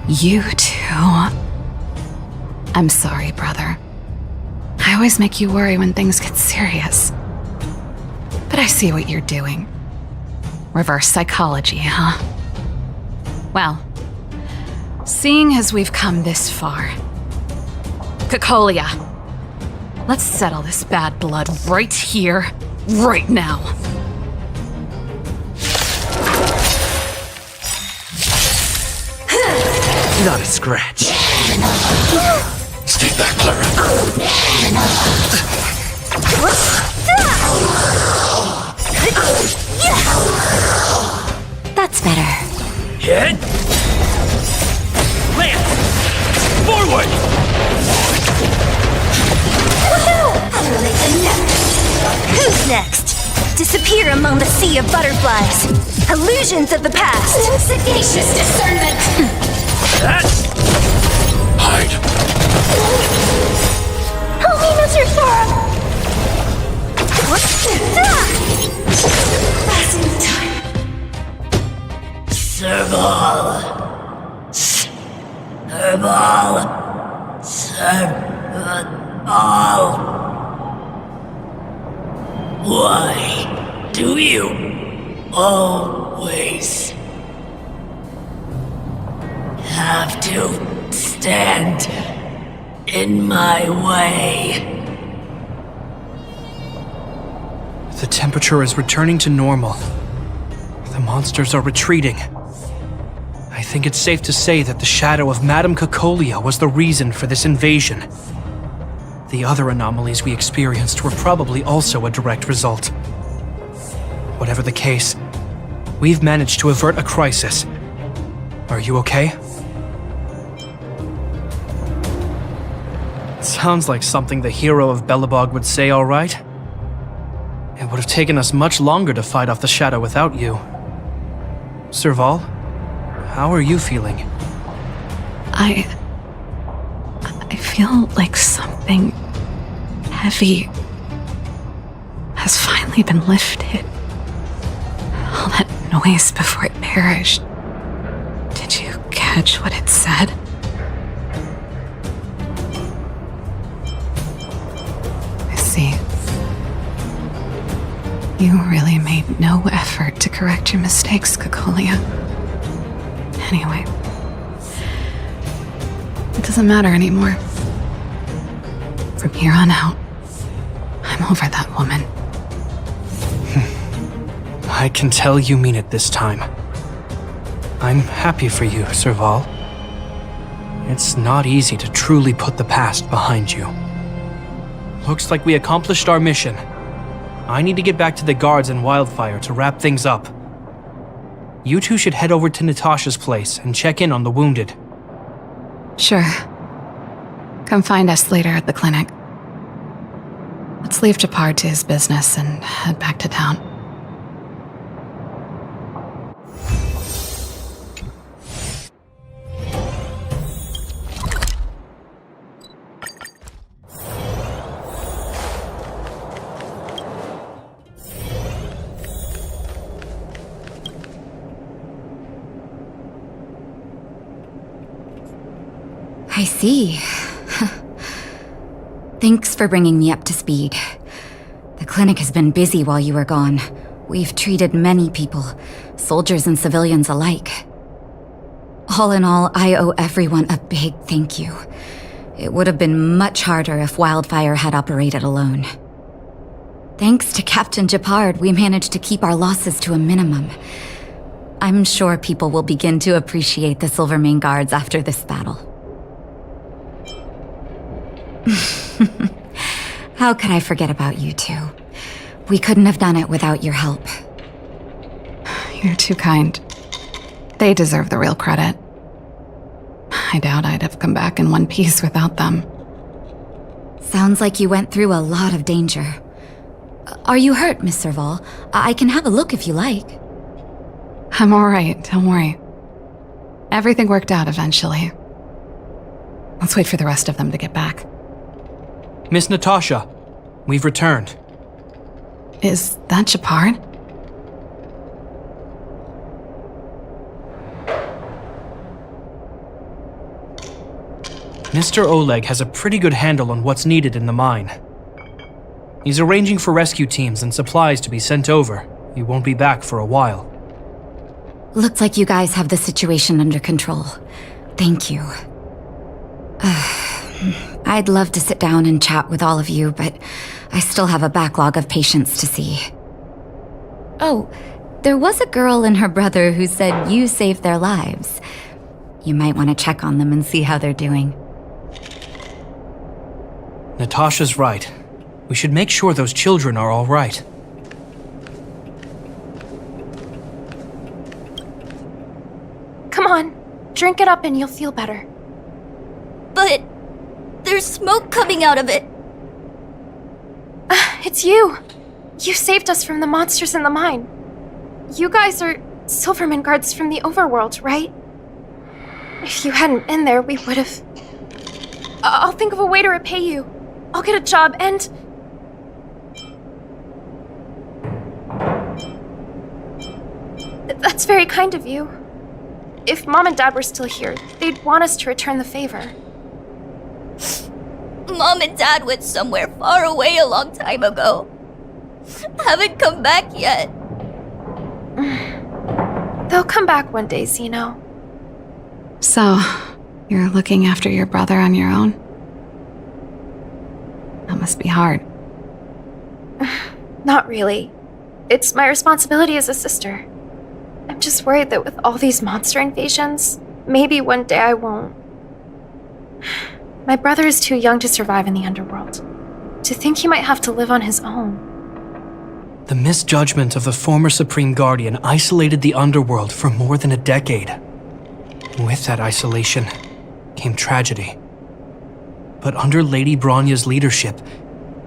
Speaker 2: You too. I'm sorry, brother. I always make you worry when things get serious. But I see what you're doing. Reverse psychology, huh? Well, seeing as we've come this far, Kakolia, let's settle this bad blood right here, right now.
Speaker 3: Not a scratch.
Speaker 8: Stay back, Clara.
Speaker 7: That's better.
Speaker 10: Hit!
Speaker 4: Land! Forward!
Speaker 9: Who's next? Disappear among the sea of butterflies. Illusions of the past.
Speaker 6: Sagacious discernment.
Speaker 8: Hide.
Speaker 9: Help me, Mr. Sora!
Speaker 6: Passing the time.
Speaker 10: Serval. Serval. Serval. Why do you always have to stand in my way?
Speaker 5: The temperature is returning to normal. The monsters are retreating. I think it's safe to say that the shadow of Madame Cocolia was the reason for this invasion. The other anomalies we experienced were probably also a direct result. Whatever the case, we've managed to avert a crisis. Are you okay? Sounds like something the hero of Belobog would say, all right? It would have taken us much longer to fight off the shadow without you. Serval, how are you feeling?
Speaker 2: I feel like something heavy has finally been lifted. All that noise before it perished. Did you catch what it said? I see. You really made no effort to correct your mistakes, Cocolia. Anyway, it doesn't matter anymore. From here on out, I'm over that woman.
Speaker 5: I can tell you mean it this time. I'm happy for you, Serval. It's not easy to truly put the past behind you. Looks like we accomplished our mission. I need to get back to the guards and Wildfire to wrap things up. You two should head over to Natasha's place and check in on the wounded.
Speaker 2: Sure. Come find us later at the clinic. Let's leave Japar to his business and head back to town.
Speaker 7: I see. Thanks for bringing me up to speed. The clinic has been busy while you were gone. We've treated many people, soldiers and civilians alike. All in all, I owe everyone a big thank you. It would have been much harder if Wildfire had operated alone. Thanks to Captain Japard, we managed to keep our losses to a minimum. I'm sure people will begin to appreciate the Silvermane Guards after this battle. How could I forget about you two? We couldn't have done it without your help.
Speaker 2: You're too kind. They deserve the real credit. I doubt I'd have come back in one piece without them.
Speaker 7: Sounds like you went through a lot of danger. Are you hurt, Miss Serval? I can have a look if you like.
Speaker 2: I'm all right, don't worry. Everything worked out eventually. Let's wait for the rest of them to get back.
Speaker 5: Miss Natasha, we've returned.
Speaker 2: Is that Japard?
Speaker 5: Mr. Oleg has a pretty good handle on what's needed in the mine. He's arranging for rescue teams and supplies to be sent over. He won't be back for a while.
Speaker 7: Looks like you guys have the situation under control. Thank you. I'd love to sit down and chat with all of you, but I still have a backlog of patients to see. Oh, there was a girl and her brother who said you saved their lives. You might want to check on them and see how they're doing.
Speaker 5: Natasha's right. We should make sure those children are all right.
Speaker 9: Come on, drink it up and you'll feel better.
Speaker 6: But there's smoke coming out of it.
Speaker 9: It's you. You saved us from the monsters in the mine. You guys are Silverman guards from the overworld, right? If you hadn't been there, we would have... I'll think of a way to repay you. I'll get a job and... That's very kind of you. If Mom and Dad were still here, they'd want us to return the favor.
Speaker 6: Mom and Dad went somewhere far away a long time ago. Haven't come back yet.
Speaker 9: They'll come back one day, Zeno.
Speaker 2: So, you're looking after your brother on your own? That must be hard.
Speaker 9: Not really. It's my responsibility as a sister. I'm just worried that with all these monster invasions, maybe one day I won't. My brother is too young to survive in the underworld. To think he might have to live on his own.
Speaker 5: The misjudgment of the former Supreme Guardian isolated the underworld for more than a decade. With that isolation came tragedy. But under Lady Bronya's leadership,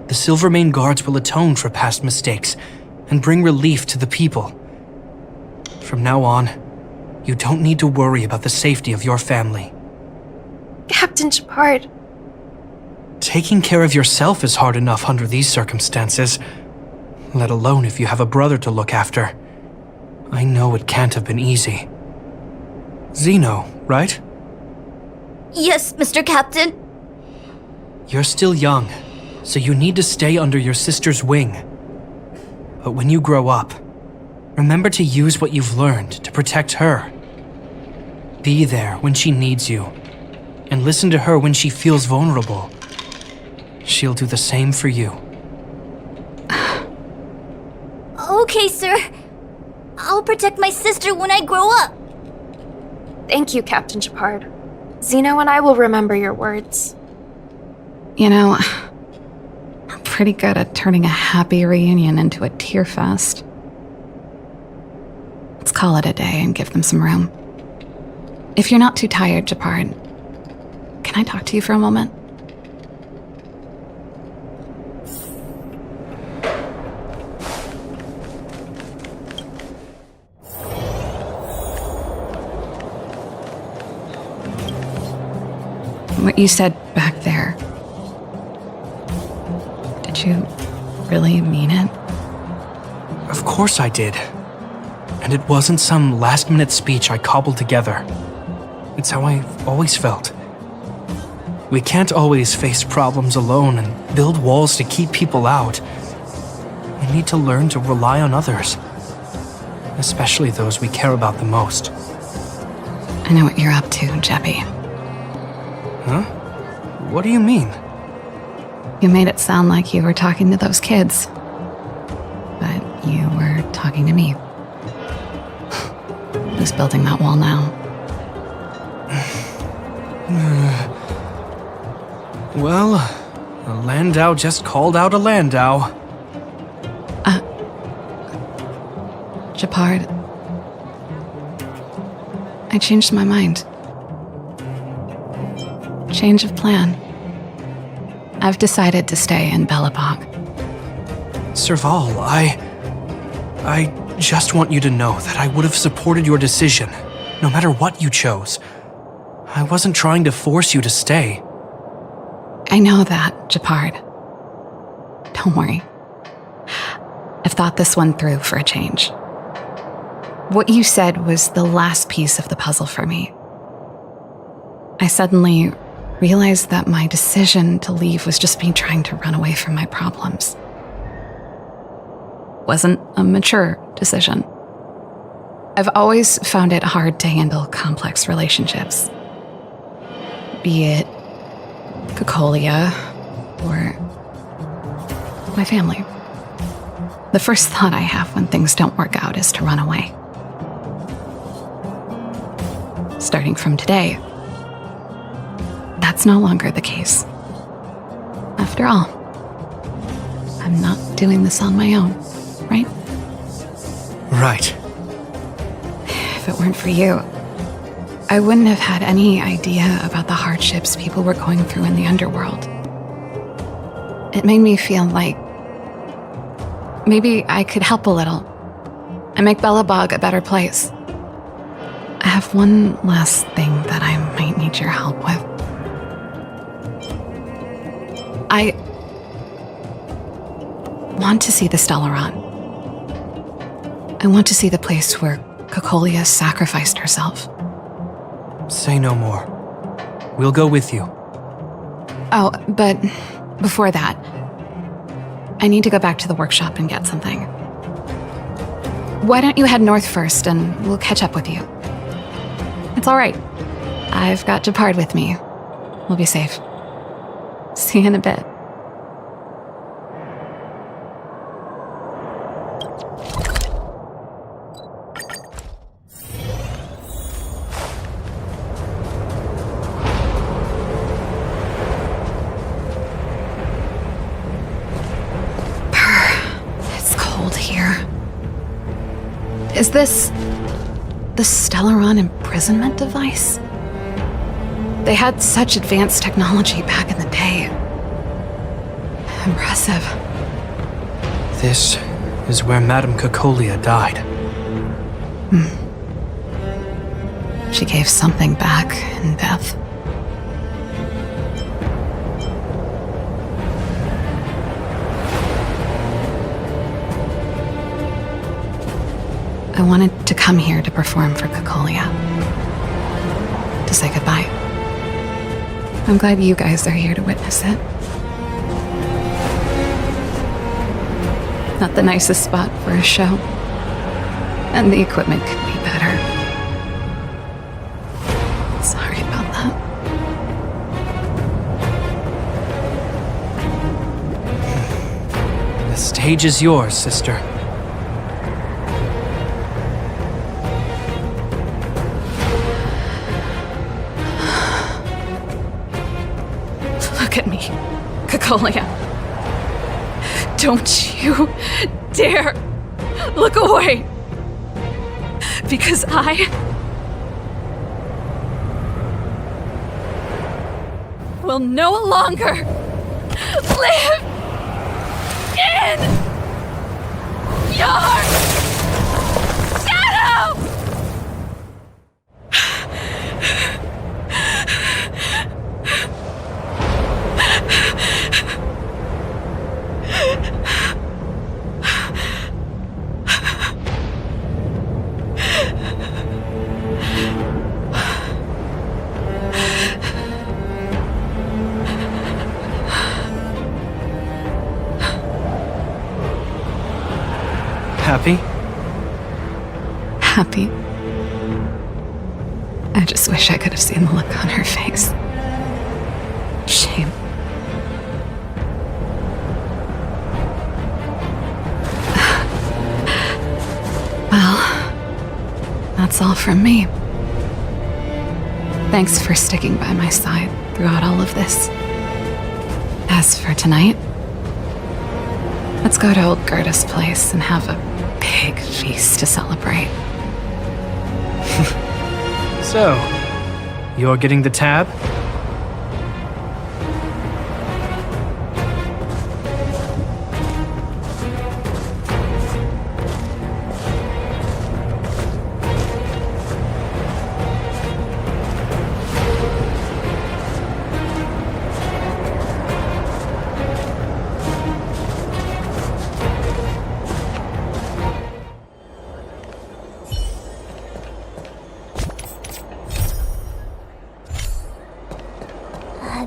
Speaker 5: the Silvermane Guards will atone for past mistakes and bring relief to the people. From now on, you don't need to worry about the safety of your family.
Speaker 9: Captain Shepard.
Speaker 5: Taking care of yourself is hard enough under these circumstances, let alone if you have a brother to look after. I know it can't have been easy. Zeno, right?
Speaker 6: Yes, Mr. Captain.
Speaker 5: You're still young, so you need to stay under your sister's wing. But when you grow up, remember to use what you've learned to protect her. Be there when she needs you, and listen to her when she feels vulnerable. She'll do the same for you.
Speaker 6: Okay, sir. I'll protect my sister when I grow up.
Speaker 9: Thank you, Captain Shepard. Zeno and I will remember your words.
Speaker 2: You know, I'm pretty good at turning a happy reunion into a tear fest. Let's call it a day and give them some room. If you're not too tired, Shepard, can I talk to you for a moment? What you said back there, did you really mean it?
Speaker 5: Of course I did. And it wasn't some last-minute speech I cobbled together. It's how I've always felt. We can't always face problems alone and build walls to keep people out. We need to learn to rely on others, especially those we care about the most.
Speaker 2: I know what you're up to, Jeppy.
Speaker 5: Huh? What do you mean?
Speaker 2: You made it sound like you were talking to those kids. But you were talking to me. Who's building that wall now?
Speaker 5: Well, a Landau just called out a Landau.
Speaker 2: Shepard. I changed my mind. Change of plan. I've decided to stay in Belobog.
Speaker 5: Serval, I just want you to know that I would have supported your decision, no matter what you chose. I wasn't trying to force you to stay.
Speaker 2: I know that, Shepard. Don't worry. I've thought this one through for a change. What you said was the last piece of the puzzle for me. I suddenly realized that my decision to leave was just me trying to run away from my problems. Wasn't a mature decision. I've always found it hard to handle complex relationships. Be it Cocolia or my family. The first thought I have when things don't work out is to run away. Start starting from today. That's no longer the case. After all, I'm not doing this on my own, right?
Speaker 5: Right.
Speaker 2: If it weren't for you, I wouldn't have had any idea about the hardships people were going through in the underworld. It made me feel like maybe I could help a little and make Belobog a better place. I have one last thing that I might need your help with. I want to see the Stellaron. I want to see the place where Cocolia sacrificed herself.
Speaker 5: Say no more. We'll go with you.
Speaker 2: Oh, but before that, I need to go back to the workshop and get something. Why don't you head north first and we'll catch up with you? It's all right. I've got Japard with me. We'll be safe. See you in a bit. It's cold here. Is this the Stellaron imprisonment device? They had such advanced technology back in the day. Impressive.
Speaker 5: This is where Madame Cocolia died.
Speaker 2: She gave something back in death. I wanted to come here to perform for Cocolia. To say goodbye. I'm glad you guys are here to witness it. Not the nicest spot for a show. And the equipment could be better. Sorry about that.
Speaker 5: The stage is yours, sister.
Speaker 2: Look at me, Cocolia. Don't you dare look away. Because I will no longer live in your shadow!
Speaker 5: Happy?
Speaker 2: Happy. I just wish I could have seen the look on her face. Shame. Well, that's all from me. Thanks for sticking by my side throughout all of this. As for tonight, let's go to old Gerda's place and have a big feast to celebrate.
Speaker 5: So, you're getting the tab?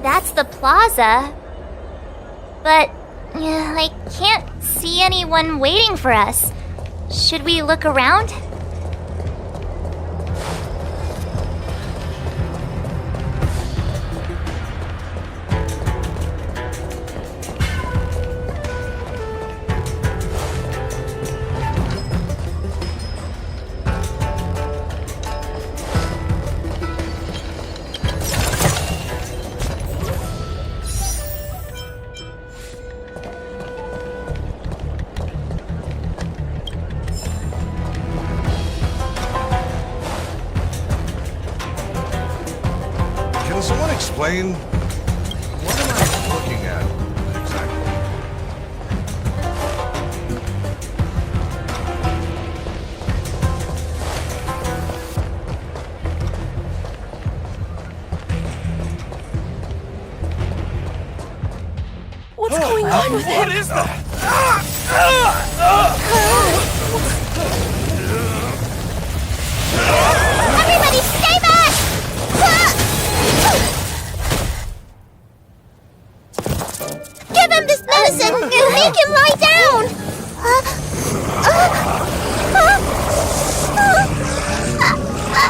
Speaker 6: That's the plaza. But I can't see anyone waiting for us. Should we look around?
Speaker 8: explain? What am I looking at exactly?
Speaker 10: What's going on with him?
Speaker 4: What is that?
Speaker 6: Everybody stay back! Give him this medicine and make him lie down!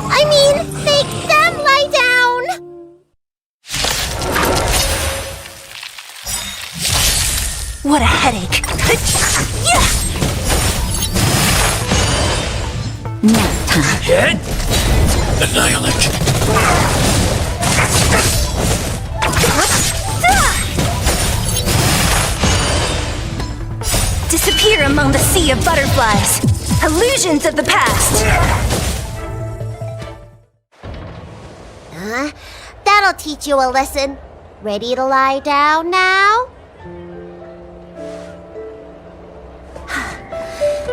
Speaker 6: I mean, make them lie down!
Speaker 10: What a headache.
Speaker 7: Nap time.
Speaker 10: Hit! Annihilate. Disappear among the sea of butterflies. Illusions of the past.
Speaker 6: That'll teach you a lesson. Ready to lie down now?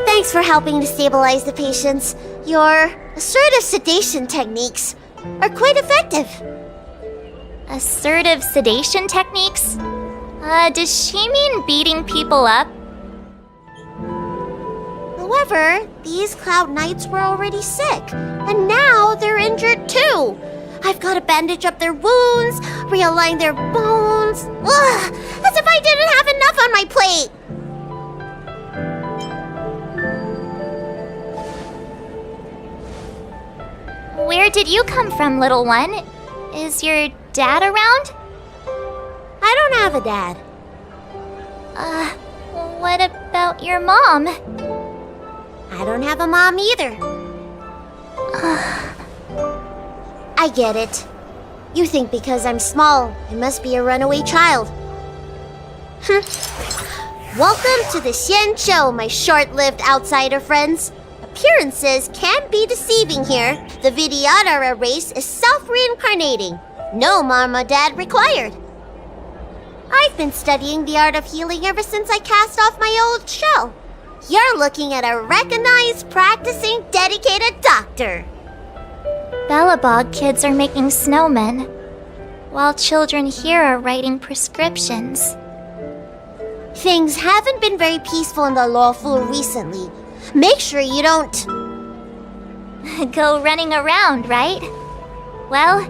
Speaker 6: Thanks for helping to stabilize the patients. Your assertive sedation techniques are quite effective.
Speaker 11: Assertive sedation techniques? Does she mean beating people up?
Speaker 6: However, these Cloud Knights were already sick, and now they're injured too. I've got to bandage up their wounds, realign their bones. Ugh, as if I didn't have enough on my plate.
Speaker 11: Where did you come from, little one? Is your dad around?
Speaker 6: I don't have a dad.
Speaker 11: What about your mom?
Speaker 6: I don't have a mom either. I get it. You think because I'm small, I must be a runaway child. Welcome to the Xian Show, my short-lived outsider friends. Appearances can be deceiving here. The Vidyadhara race is self-reincarnating. No mom or dad required. I've been studying the art of healing ever since I cast off my old shell. You're looking at a recognized, practicing, dedicated doctor.
Speaker 11: Bellabog kids are making snowmen, while children here are writing prescriptions.
Speaker 6: Things haven't been very peaceful in the lawful recently. Make sure you don't...
Speaker 11: Go running around, right? Well,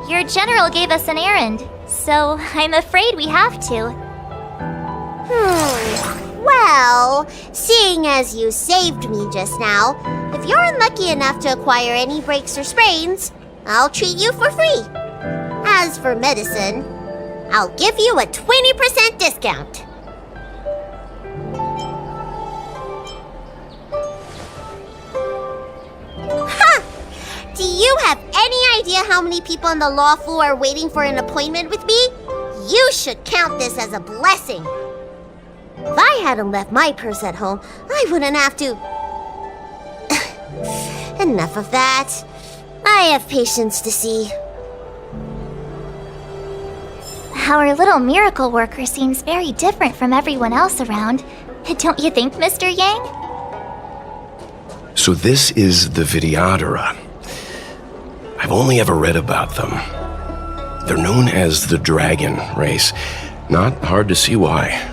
Speaker 11: your general gave us an errand, so I'm afraid we have to.
Speaker 6: Well, seeing as you saved me just now, if you're unlucky enough to acquire any breaks or sprains, I'll treat you for free. As for medicine, I'll give you a 20% discount. Do you have any idea how many people in the lawful are waiting for an appointment with me? You should count this as a blessing. If I hadn't left my purse at home, I wouldn't have to... Enough of that. I have patients to see.
Speaker 11: Our little miracle worker seems very different from everyone else around. Don't you think, Mr. Yang?
Speaker 12: So this is the Vidyadhara. I've only ever read about them. They're known as the Dragon race. Not hard to see why.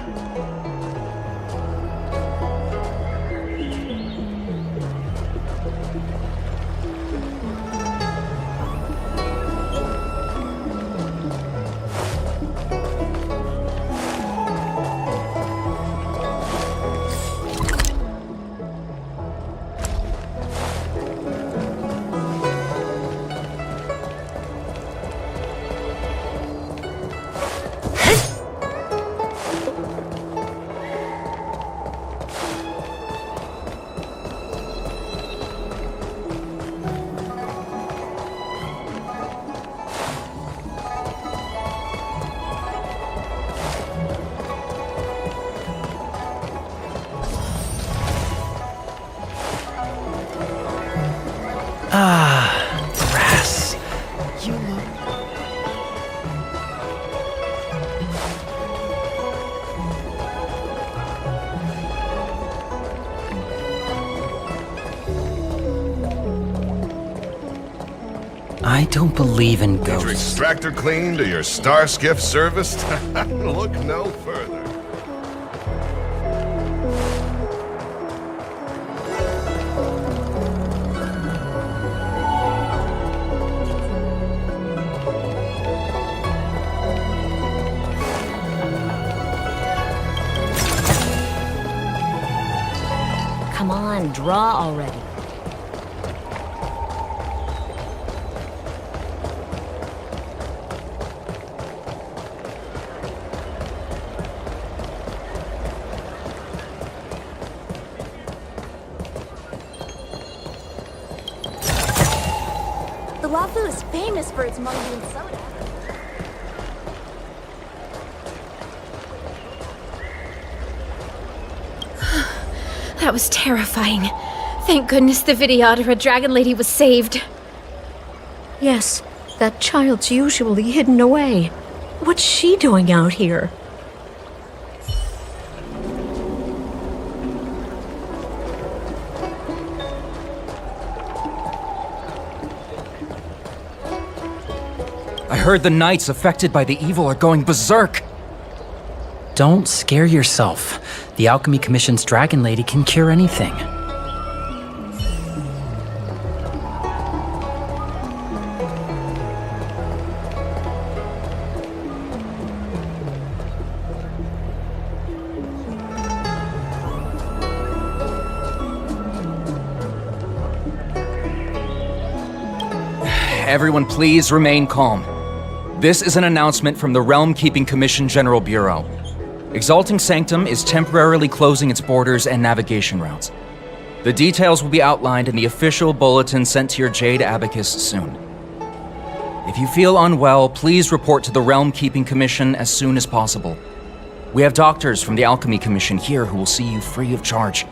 Speaker 13: I don't believe in
Speaker 8: Need your
Speaker 13: ghosts.
Speaker 8: extractor cleaned or your star skiff serviced? Look no further.
Speaker 10: Come on, draw already.
Speaker 14: The Lafu is famous for its mung bean soda.
Speaker 9: That was terrifying. Thank goodness the Vidyadhara Dragon Lady was saved.
Speaker 15: Yes, that child's usually hidden away. What's she doing out here?
Speaker 13: I heard the knights affected by the evil are going berserk. Don't scare yourself. The Alchemy Commission's Dragon Lady can cure anything. Everyone please remain calm. This is an announcement from the Realm Keeping Commission General Bureau. Exalting Sanctum is temporarily closing its borders and navigation routes. The details will be outlined in the official bulletin sent to your Jade Abacus soon. If you feel unwell, please report to the Realm Keeping Commission as soon as possible. We have doctors from the Alchemy Commission here who will see you free of charge.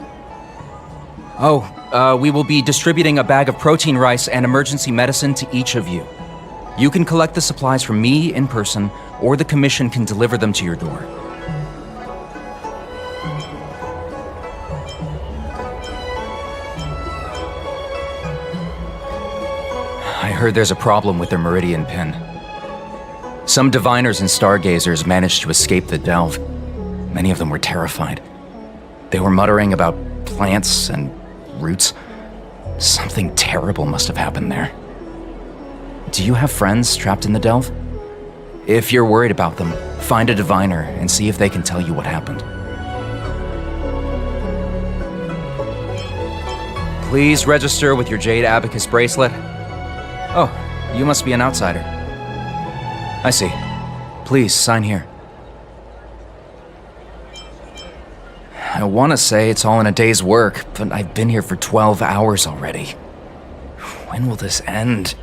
Speaker 13: We will be distributing a bag of protein rice and emergency medicine to each of you. You can collect the supplies from me in person, or the Commission can deliver them to your door. I heard there's a problem with their Meridian Pin. Some diviners and stargazers managed to escape the delve. Many of them were terrified. They were muttering about plants and roots. Something terrible must have happened there. Do you have friends trapped in the delve? If you're worried about them, find a diviner and see if they can tell you what happened. Please register with your Jade Abacus bracelet. Oh, you must be an outsider. I see. Please, sign here. I want to say it's all in a day's work, but I've been here for 12 hours already. When will this end?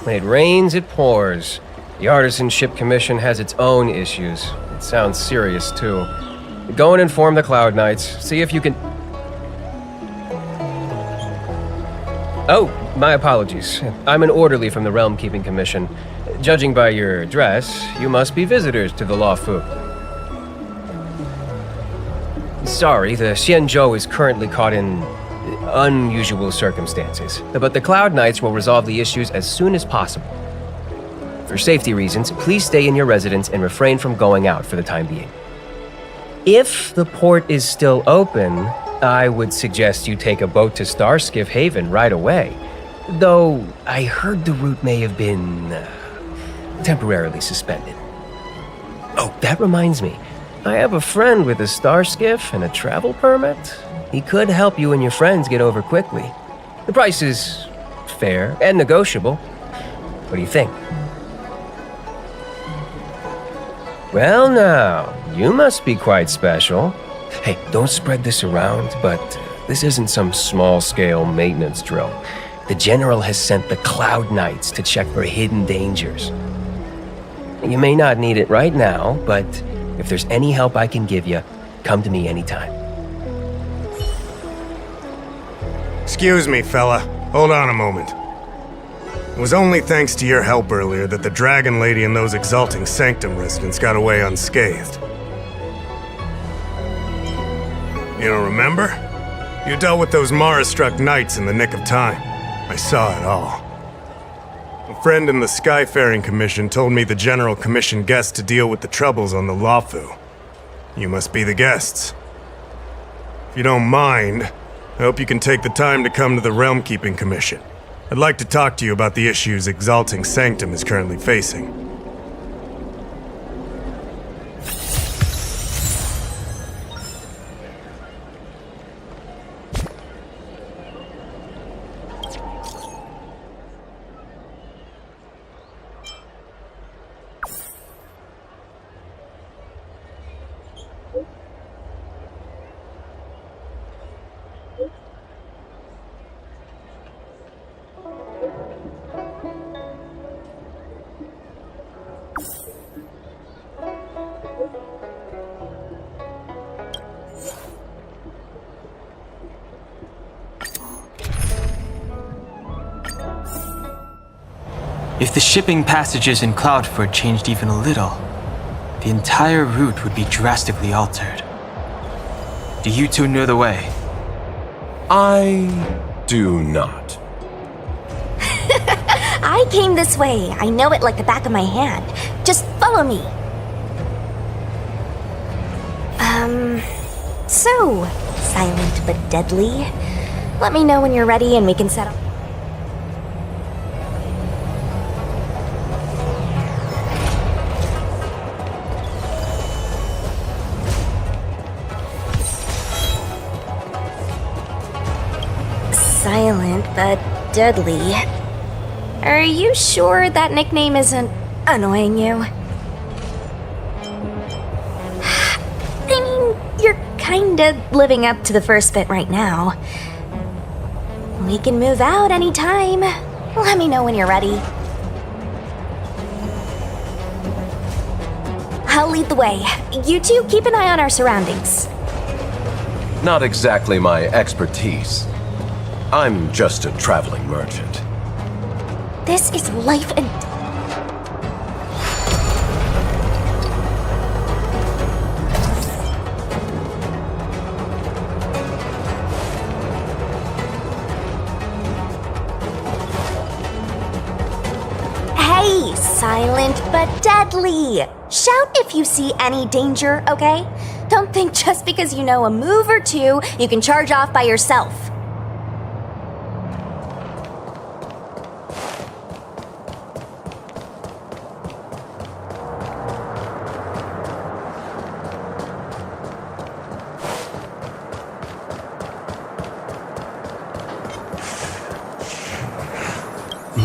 Speaker 16: when it rains, it pours. The Artisanship Commission has its own issues. It sounds serious, too. Go and inform the Cloud Knights. See if you can... Oh, my apologies. I'm an orderly from the Realm Keeping Commission. Judging by your dress, you must be visitors to the Lawfu. Sorry, the Xianzhou is currently caught in unusual circumstances, but the Cloud Knights will resolve the issues as soon as possible. For safety reasons, please stay in your residence and refrain from going out for the time being. If the port is still open, I would suggest you take a boat to Starskiff Haven right away. Though I heard the route may have been temporarily suspended. Oh, that reminds me. I have a friend with a star skiff and a travel permit. He could help you and your friends get over quickly. The price is fair and negotiable. What do you think? Well now, you must be quite special. Hey, don't spread this around, but this isn't some small-scale maintenance drill. The General has sent the Cloud Knights to check for hidden dangers. You may not need it right now, but if there's any help I can give you, come to me anytime.
Speaker 17: Excuse me, fella. Hold on a moment. It was only thanks to your help earlier that the Dragon Lady and those Exalting Sanctum residents got away unscathed. You don't remember? You dealt with those Mara-struck knights in the nick of time. I saw it all. A friend in the Skyfaring Commission told me the General commissioned guests to deal with the troubles on the Lawfu. You must be the guests. If you don't mind, I hope you can take the time to come to the Realm Keeping Commission. I'd like to talk to you about the issues Exalting Sanctum is currently facing.
Speaker 18: If the shipping passages in Cloudford changed even a little, the entire route would be drastically altered. Do you two know the way?
Speaker 12: I do not.
Speaker 10: I came this way. I know it like the back of my hand. Just follow me. So, silent but deadly. Let me know when you're ready and we can set up. Silent but deadly. Are you sure that nickname isn't annoying you? I mean, you're kinda living up to the first bit right now. We can move out anytime. Let me know when you're ready. I'll lead the way. You two keep an eye on our surroundings.
Speaker 12: Not exactly my expertise. I'm just a traveling merchant.
Speaker 10: This is life and... Hey, silent but deadly! Shout if you see any danger, okay? Don't think just because you know a move or two, you can charge off by yourself.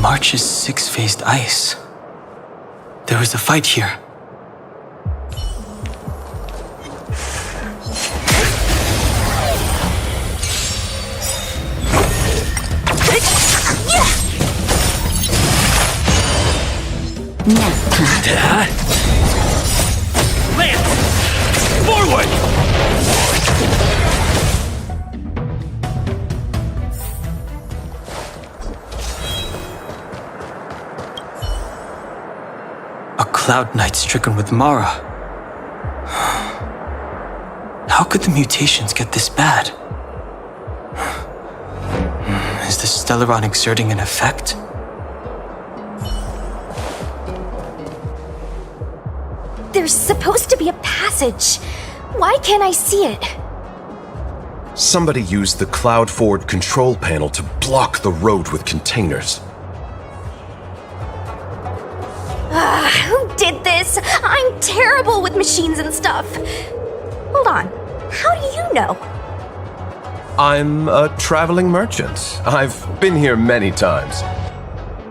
Speaker 18: March's six-faced ice. There was a fight here.
Speaker 7: Nap time.
Speaker 4: Lance! Forward!
Speaker 18: A Cloud Knight stricken with Mara. How could the mutations get this bad? Is the Stellaron exerting an effect?
Speaker 10: There's supposed to be a passage. Why can't I see it?
Speaker 12: Somebody used the cloud forward control panel to block the road with containers.
Speaker 10: Who did this? I'm terrible with machines and stuff. Hold on. How do you know?
Speaker 12: I'm a traveling merchant. I've been here many times.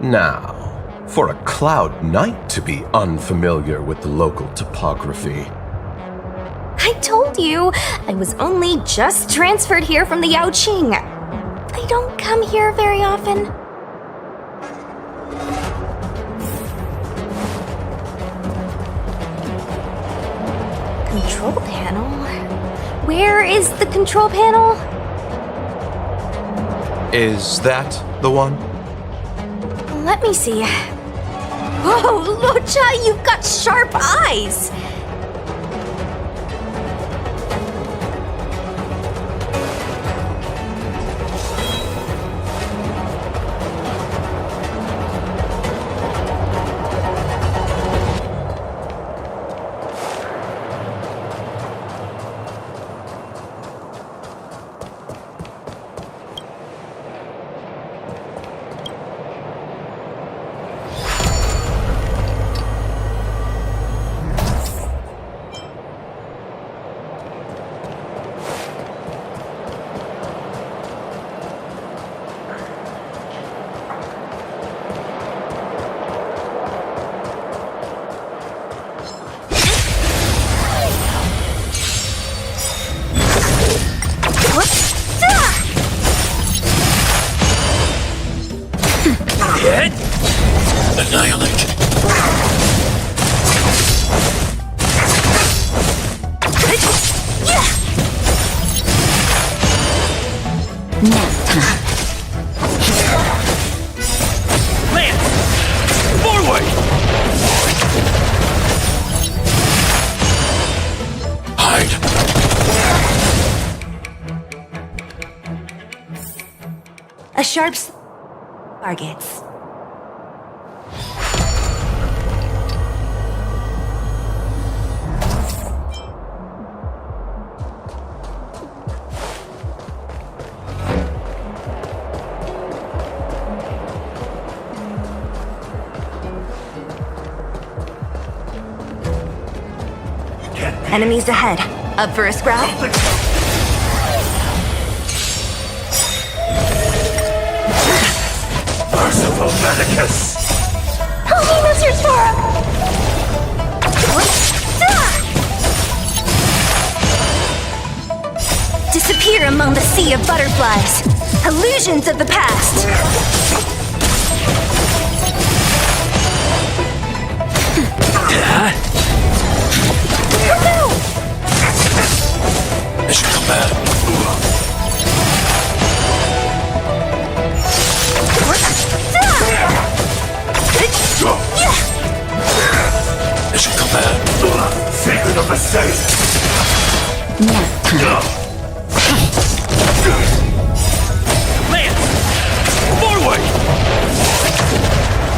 Speaker 12: Now, for a Cloud Knight to be unfamiliar with the local topography.
Speaker 10: I told you, I was only just transferred here from the Yaoqing. I don't come here very often. Control panel? Where is the control panel?
Speaker 12: Is that the one?
Speaker 10: Let me see. Whoa, Lucha, you've got sharp eyes!
Speaker 8: Annihilate.
Speaker 7: Nap time.
Speaker 4: Lance! Forward!
Speaker 8: Hide.
Speaker 10: A sharp targets. Enemies ahead. Up for a scrap?
Speaker 8: Merciful Medicus!
Speaker 10: Help me, Mr. Sora! Disappear among the sea of butterflies. Illusions of the past.
Speaker 8: They should come back. They should come back. Sacred of the saint.
Speaker 7: Nap time.
Speaker 4: Lance! Forward!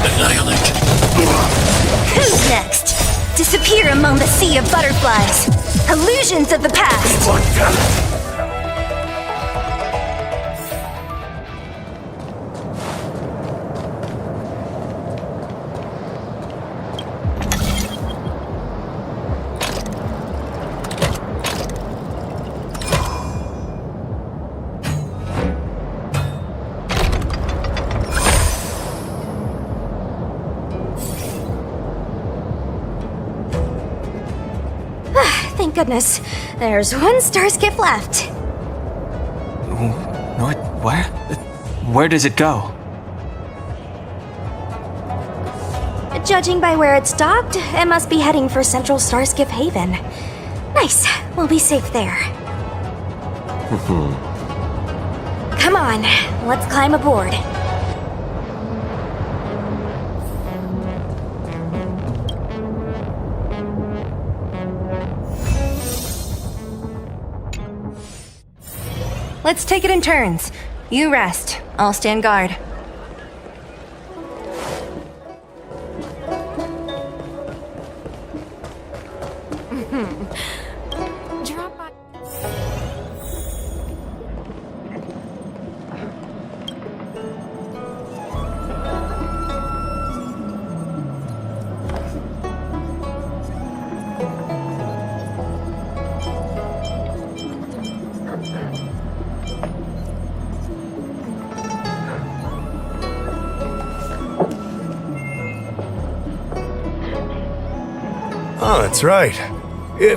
Speaker 8: Annihilate.
Speaker 10: Who's next? Disappear among the sea of butterflies. Illusions of the past. Thank goodness. There's one star skiff left.
Speaker 18: What? Where? Where does it go?
Speaker 10: Judging by where it's docked, it must be heading for Central Starskiff Haven. Nice. We'll be safe there. Come on, let's climb aboard. Let's take it in turns. You rest. I'll stand guard.
Speaker 9: Drop by.
Speaker 17: Oh, that's right.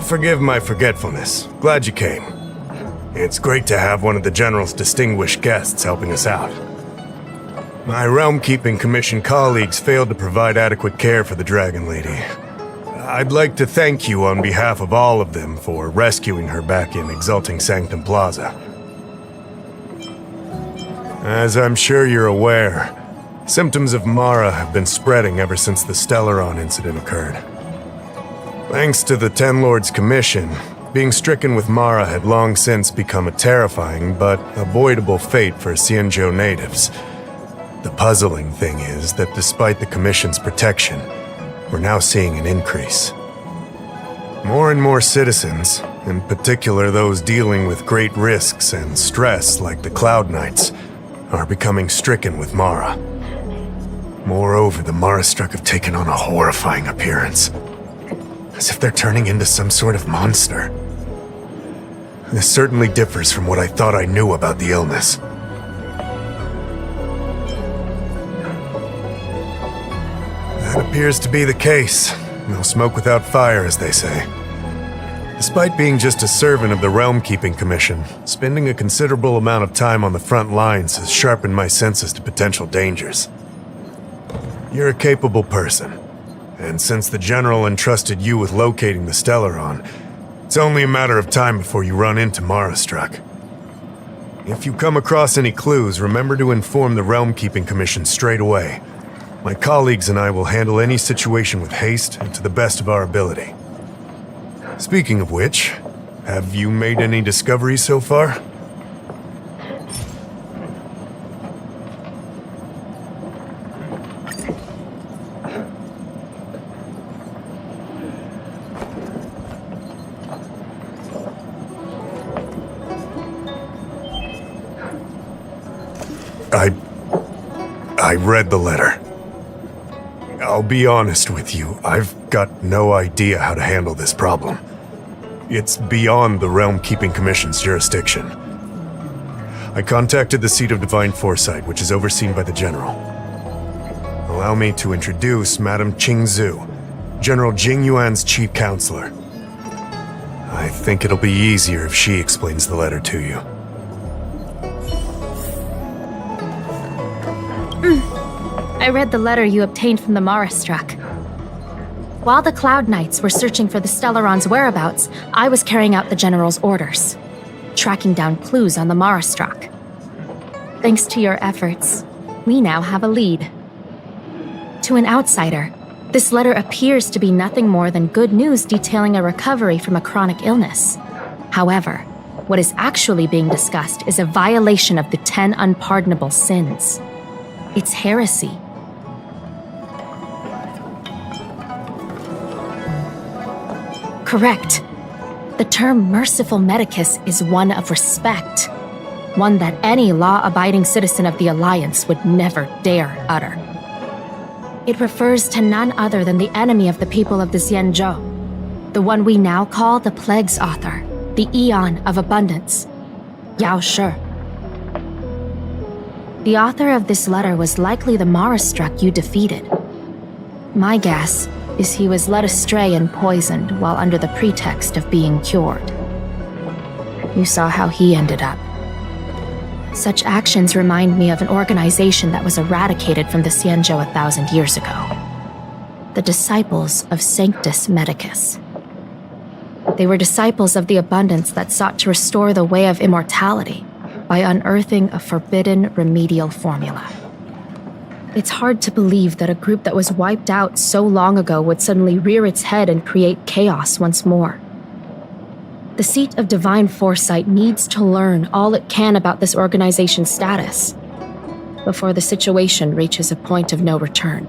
Speaker 17: Forgive my forgetfulness. Glad you came. It's great to have one of the General's distinguished guests helping us out. My Realm-Keeping Commission colleagues failed to provide adequate care for the Dragon Lady. I'd like to thank you on behalf of all of them for rescuing her back in Exalting Sanctum Plaza. As I'm sure you're aware, symptoms of Mara have been spreading ever since the Stellaron incident occurred. Thanks to the Ten Lords Commission, being stricken with Mara had long since become a terrifying but avoidable fate for Xianzhou natives. The puzzling thing is that despite the Commission's protection, we're now seeing an increase. More and more citizens, in particular those dealing with great risks and stress like the Cloud Knights, are becoming stricken with Mara. Moreover, the Mara-struck have taken on a horrifying appearance. As if they're turning into some sort of monster. This certainly differs from what I thought I knew about the illness. That appears to be the case. No smoke without fire, as they say. Despite being just a servant of the Realm-Keeping Commission, spending a considerable amount of time on the front lines has sharpened my senses to potential dangers. You're a capable person. And since the General entrusted you with locating the Stellaron, it's only a matter of time before you run into Mara-struck. If you come across any clues, remember to inform the Realm-Keeping Commission straight away. My colleagues and I will handle any situation with haste and to the best of our ability. Speaking of which, have you made any discoveries so far? I read the letter. I'll be honest with you, I've got no idea how to handle this problem. It's beyond the Realm-Keeping Commission's jurisdiction. I contacted the Seat of Divine Foresight, which is overseen by the General. Allow me to introduce Madame Qingzhu, General Jing Yuan's chief counselor. I think it'll be easier if she explains the letter to you.
Speaker 19: I read the letter you obtained from the Mara-struck. While the Cloud Knights were searching for the Stellaron's whereabouts, I was carrying out the General's orders, tracking down clues on the Mara-struck. Thanks to your efforts, we now have a lead. To an outsider, this letter appears to be nothing more than good news detailing a recovery from a chronic illness. However, what is actually being discussed is a violation of the 10 unpardonable sins. It's heresy. Correct. The term merciful medicus is one of respect, one that any law-abiding citizen of the Alliance would never dare utter. It refers to none other than the enemy of the people of the Xianzhou, the one we now call the Plague's author, the Eon of Abundance, Yao Shi. The author of this letter was likely the Mara-struck you defeated. My guess is he was led astray and poisoned while under the pretext of being cured. You saw how he ended up. Such actions remind me of an organization that was eradicated from the Xianzhou 1,000 years ago. the disciples of Sanctus Medicus. They were disciples of the abundance that sought to restore the way of immortality by unearthing a forbidden remedial formula. It's hard to believe that a group that was wiped out so long ago would suddenly rear its head and create chaos once more. The seat of divine foresight needs to learn all it can about this organization's status before the situation reaches a point of no return.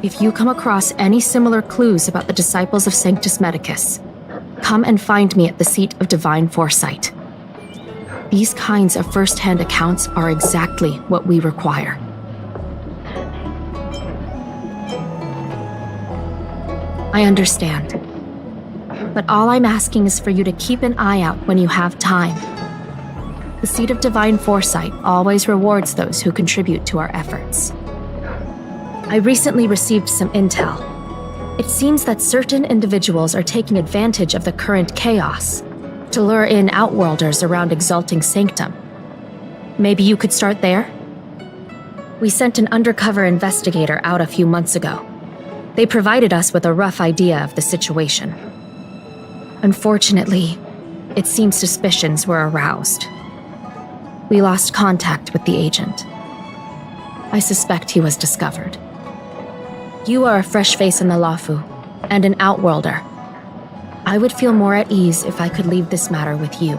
Speaker 19: If you come across any similar clues about the disciples of Sanctus Medicus, come and find me at the seat of divine foresight. These kinds of first-hand accounts are exactly what we require. I understand. But all I'm asking is for you to keep an eye out when you have time. The seat of divine foresight always rewards those who contribute to our efforts. I recently received some intel. It seems that certain individuals are taking advantage of the current chaos to lure in outworlders around Exalting Sanctum. Maybe you could start there? We sent an undercover investigator out a few months ago. They provided us with a rough idea of the situation. Unfortunately, it seems suspicions were aroused. We lost contact with the agent. I suspect he was discovered. You are a fresh face in the Lafu, and an outworlder. I would feel more at ease if I could leave this matter with you.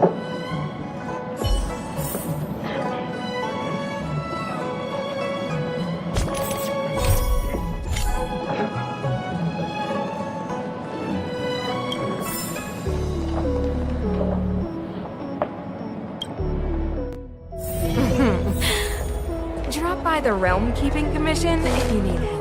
Speaker 20: Drop by the Realm Keeping Commission if you need help.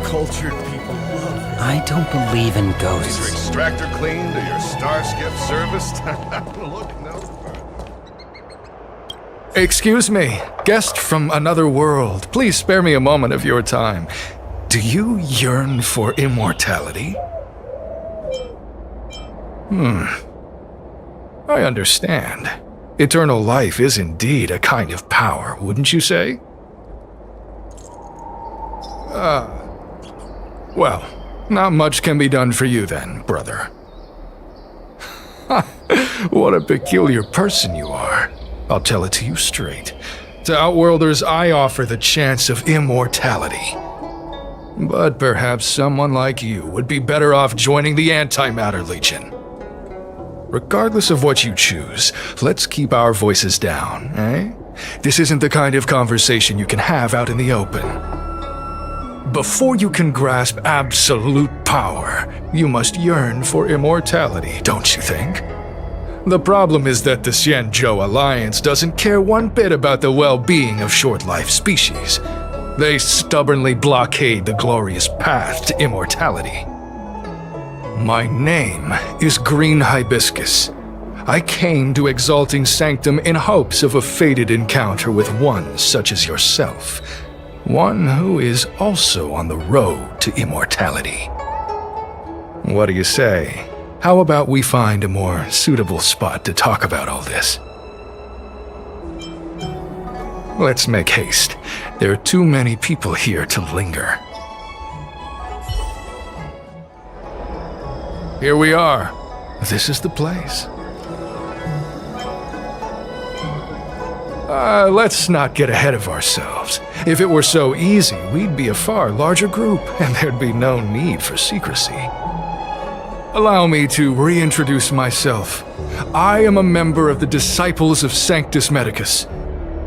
Speaker 21: Cultured people love it.
Speaker 13: I don't believe in
Speaker 8: Is your
Speaker 13: ghosts.
Speaker 8: extractor cleaned or your star skip serviced? Look no further.
Speaker 21: Excuse me, guest from another world. Please spare me a moment of your time. Do you yearn for immortality? I understand. Eternal life is indeed a kind of power, wouldn't you say? Well, not much can be done for you then, brother. What a peculiar person you are. I'll tell it to you straight. To Outworlders, I offer the chance of immortality. But perhaps someone like you would be better off joining the Antimatter Legion. Regardless of what you choose, let's keep our voices down, eh? This isn't the kind of conversation you can have out in the open. Before you can grasp absolute power, you must yearn for immortality, don't you think? The problem is that the Xianzhou Alliance doesn't care one bit about the well-being of short-life species. They stubbornly blockade the glorious path to immortality. My name is Green Hibiscus. I came to Exalting Sanctum in hopes of a fated encounter with one such as yourself. One who is also on the road to immortality. What do you say? How about we find a more suitable spot to talk about all this? Let's make haste. There are too many people here to linger. Here we are. This is the place. Let's not get ahead of ourselves. If it were so easy, we'd be a far larger group, and there'd be no need for secrecy. Allow me to reintroduce myself. I am a member of the Disciples of Sanctus Medicus.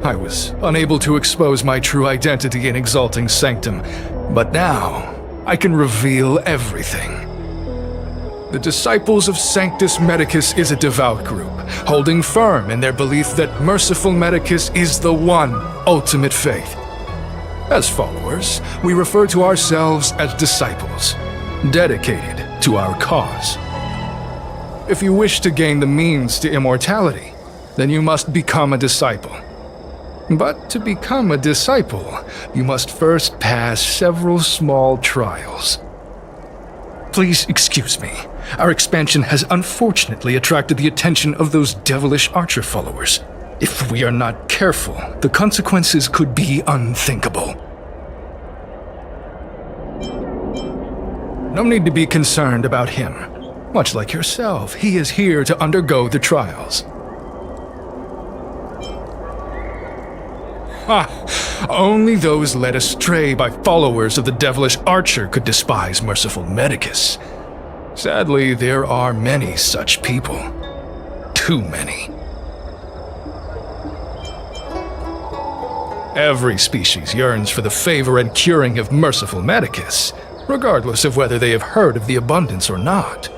Speaker 21: I was unable to expose my true identity in Exalting Sanctum, but now I can reveal everything. The Disciples of Sanctus Medicus is a devout group, holding firm in their belief that merciful Medicus is the one ultimate faith. As followers, we refer to ourselves as disciples, dedicated to our cause. If you wish to gain the means to immortality, then you must become a disciple. But to become a disciple, you must first pass several small trials. Please excuse me. Our expansion has unfortunately attracted the attention of those devilish archer followers. If we are not careful, the consequences could be unthinkable. No need to be concerned about him. Much like yourself, he is here to undergo the trials. Only those led astray by followers of the devilish archer could despise merciful Medicus. Sadly, there are many such people. Too many. Every species yearns for the favor and curing of merciful Medicus, regardless of whether they have heard of the abundance or not.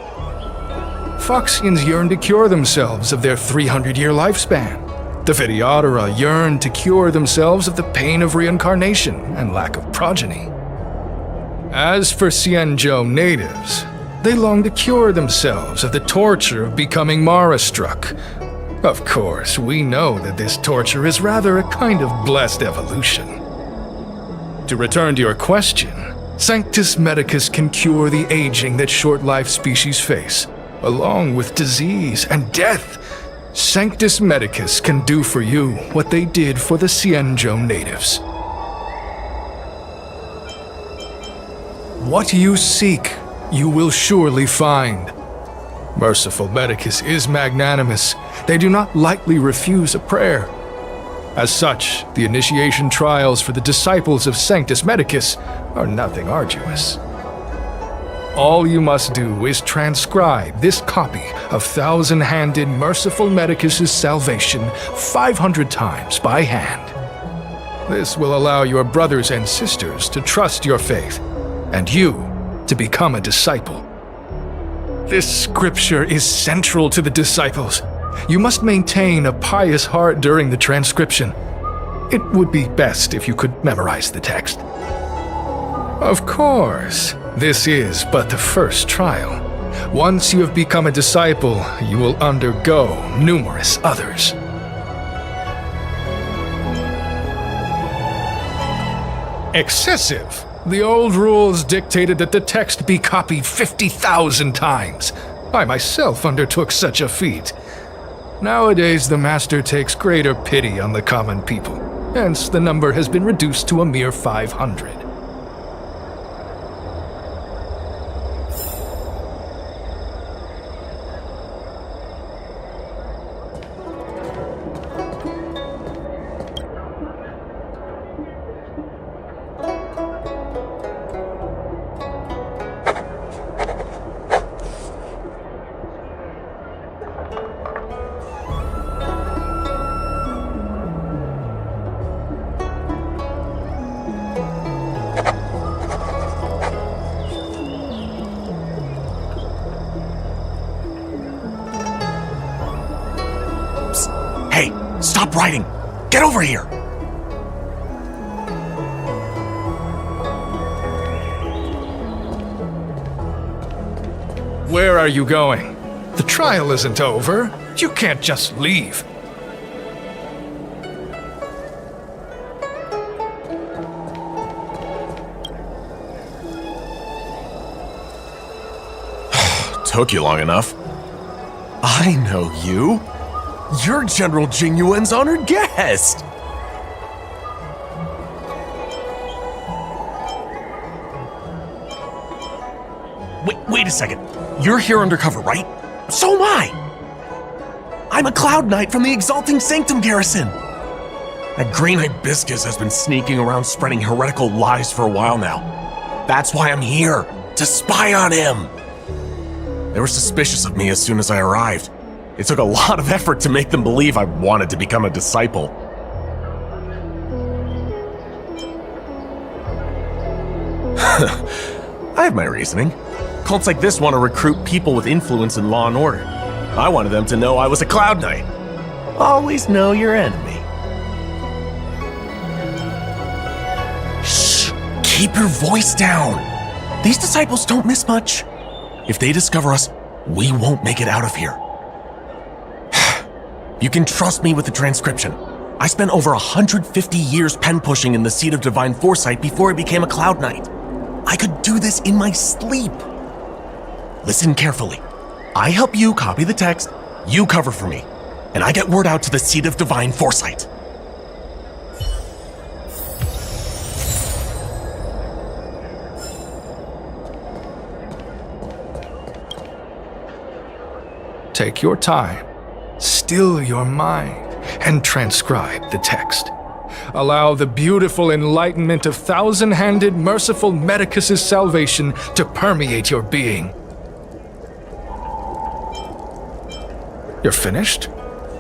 Speaker 21: Foxians yearn to cure themselves of their 300-year lifespan. The Videodora yearn to cure themselves of the pain of reincarnation and lack of progeny. As for Xianzhou natives, they long to cure themselves of the torture of becoming Mara-struck. Of course, we know that this torture is rather a kind of blessed evolution. To return to your question, Sanctus Medicus can cure the aging that short-lived species face, along with disease and death. Sanctus Medicus can do for you what they did for the Xianzhou natives. What you seek, you will surely find. Merciful Medicus is magnanimous. They do not lightly refuse a prayer. As such, the initiation trials for the disciples of Sanctus Medicus are nothing arduous. All you must do is transcribe this copy of thousand-handed Merciful Medicus's salvation 500 times by hand. This will allow your brothers and sisters to trust your faith, and you to become a disciple. This scripture is central to the disciples. You must maintain a pious heart during the transcription. It would be best if you could memorize the text. Of course, this is but the first trial. Once you have become a disciple, you will undergo numerous others. Excessive! The old rules dictated that the text be copied 50,000 times. I myself undertook such a feat. Nowadays, the master takes greater pity on the common people. Hence, the number has been reduced to a mere 500.
Speaker 1: Stop writing! Get over here!
Speaker 21: Where are you going? The trial isn't over. You can't just leave.
Speaker 1: Took you long enough. I know you. You're General Jingyuan's honored guest! Wait a second. You're here undercover, right? So am I! I'm a Cloud Knight from the Exalting Sanctum garrison! That green hibiscus has been sneaking around spreading heretical lies for a while now. That's why I'm here, to spy on him! They were suspicious of me as soon as I arrived. It took a lot of effort to make them believe I wanted to become a disciple. I have my reasoning. Cults like this want to recruit people with influence in law and order. I wanted them to know I was a Cloud Knight. Always know your enemy. Shh! Keep your voice down! These disciples don't miss much. If they discover us, we won't make it out of here. You can trust me with the transcription. I spent over 150 years pen pushing in the seat of divine foresight before I became a Cloud Knight. I could do this in my sleep. Listen carefully. I help you copy the text, you cover for me, and I get word out to the seat of divine foresight.
Speaker 21: Take your time, still your mind, and transcribe the text. Allow the beautiful enlightenment of thousand-handed, merciful Medicus's salvation to permeate your being. You're finished?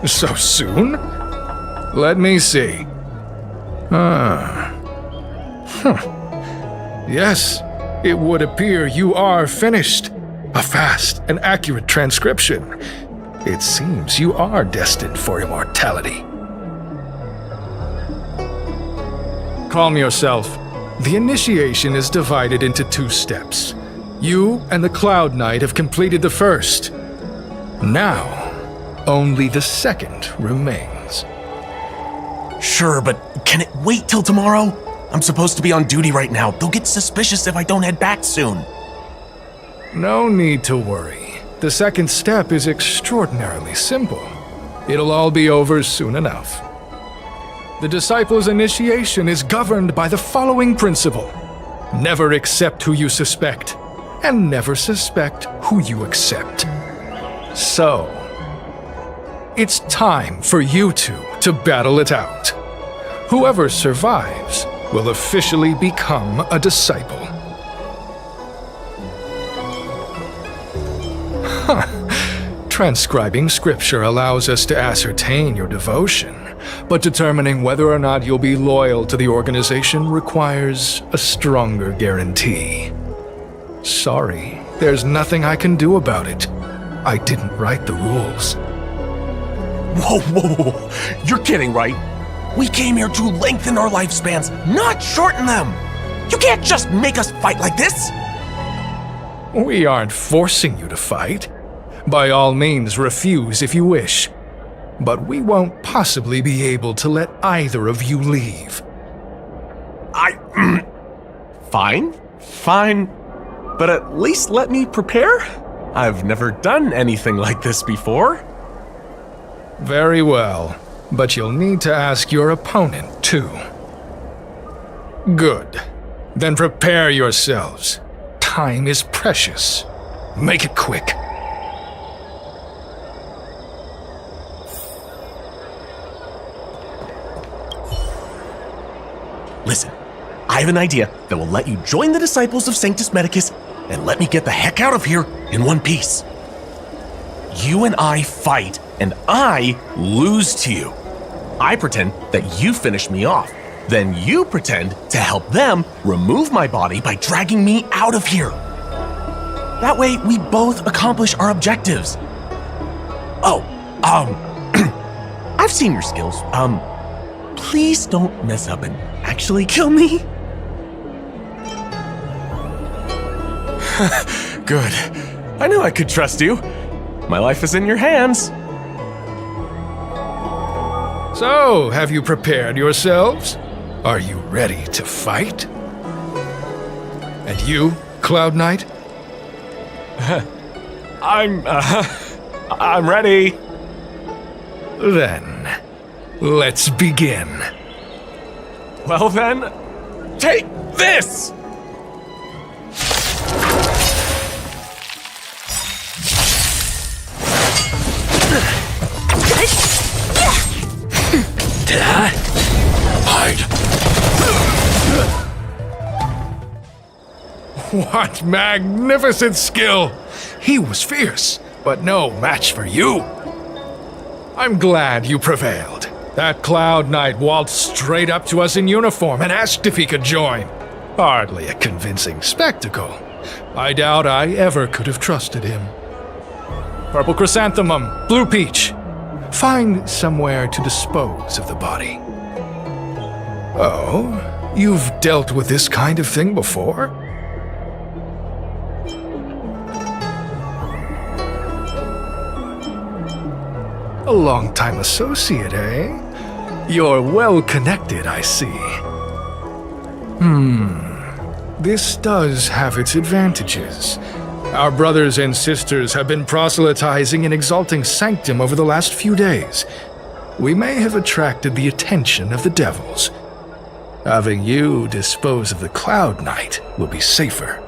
Speaker 21: So soon? Let me see. Yes, it would appear you are finished. A fast and accurate transcription. It seems you are destined for immortality. Calm yourself. The initiation is divided into 2 steps. You and the Cloud Knight have completed the first. Now, only the second remains.
Speaker 1: Sure, but can it wait till tomorrow? I'm supposed to be on duty right now. They'll get suspicious if I don't head back soon.
Speaker 21: No need to worry. The second step is extraordinarily simple. It'll all be over soon enough. The disciple's initiation is governed by the following principle. Never accept who you suspect, and never suspect who you accept. So, it's time for you two to battle it out. Whoever survives will officially become a disciple. Transcribing scripture allows us to ascertain your devotion, but determining whether or not you'll be loyal to the organization requires a stronger guarantee. Sorry, there's nothing I can do about it. I didn't write the rules.
Speaker 1: Whoa. You're kidding, right? We came here to lengthen our lifespans, not shorten them. You can't just make us fight like this.
Speaker 21: We aren't forcing you to fight. By all means, refuse if you wish. But we won't possibly be able to let either of you leave.
Speaker 1: Fine. But at least let me prepare. I've never done anything like this before.
Speaker 21: Very well, but you'll need to ask your opponent too. Good. Then prepare yourselves. Time is precious. Make it quick.
Speaker 1: Listen, I have an idea that will let you join the disciples of Sanctus Medicus and let me get the heck out of here in one piece. You and I fight, and I lose to you. I pretend that you finish me off. Then you pretend to help them remove my body by dragging me out of here. That way, we both accomplish our objectives. I've seen your skills. Please don't mess up and actually kill me. Good. I knew I could trust you. My life is in your hands.
Speaker 21: So, have you prepared yourselves? Are you ready to fight? And you, Cloud Knight?
Speaker 1: I'm ready.
Speaker 21: Then, let's begin.
Speaker 1: Well then, take this!
Speaker 21: Hide. What magnificent skill! He was fierce, but no match for you. I'm glad you prevailed. That Cloud Knight waltzed straight up to us in uniform and asked if he could join. Hardly a convincing spectacle. I doubt I ever could have trusted him. Purple chrysanthemum, blue peach. Find somewhere to dispose of the body. Oh, you've dealt with this kind of thing before? A long-time associate, eh? You're well-connected, I see. This does have its advantages. Our brothers and sisters have been proselytizing in Exalting Sanctum over the last few days. We may have attracted the attention of the devils. Having you dispose of the Cloud Knight will be safer.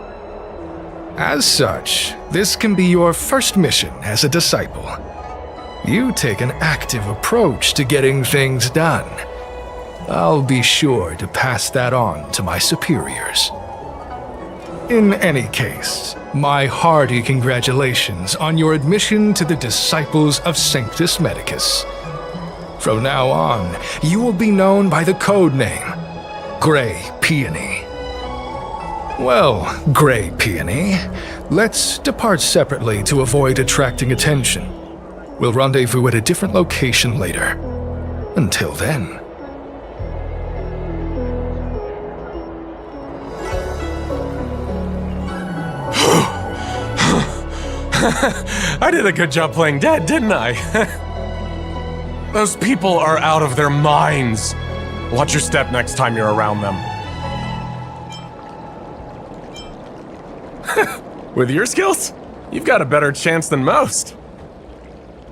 Speaker 21: As such, this can be your first mission as a disciple. You take an active approach to getting things done. I'll be sure to pass that on to my superiors. In any case, my hearty congratulations on your admission to the Disciples of Sanctus Medicus. From now on, you will be known by the code name, Grey Peony. Well, Grey Peony, let's depart separately to avoid attracting attention. We'll rendezvous at a different location later. Until then.
Speaker 1: I did a good job playing dead, didn't I? Those people are out of their minds. Watch your step next time you're around them. With your skills, you've got a better chance than most.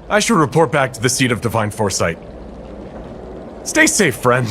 Speaker 1: I should report back to the Seat of Divine Foresight. Stay safe, friend.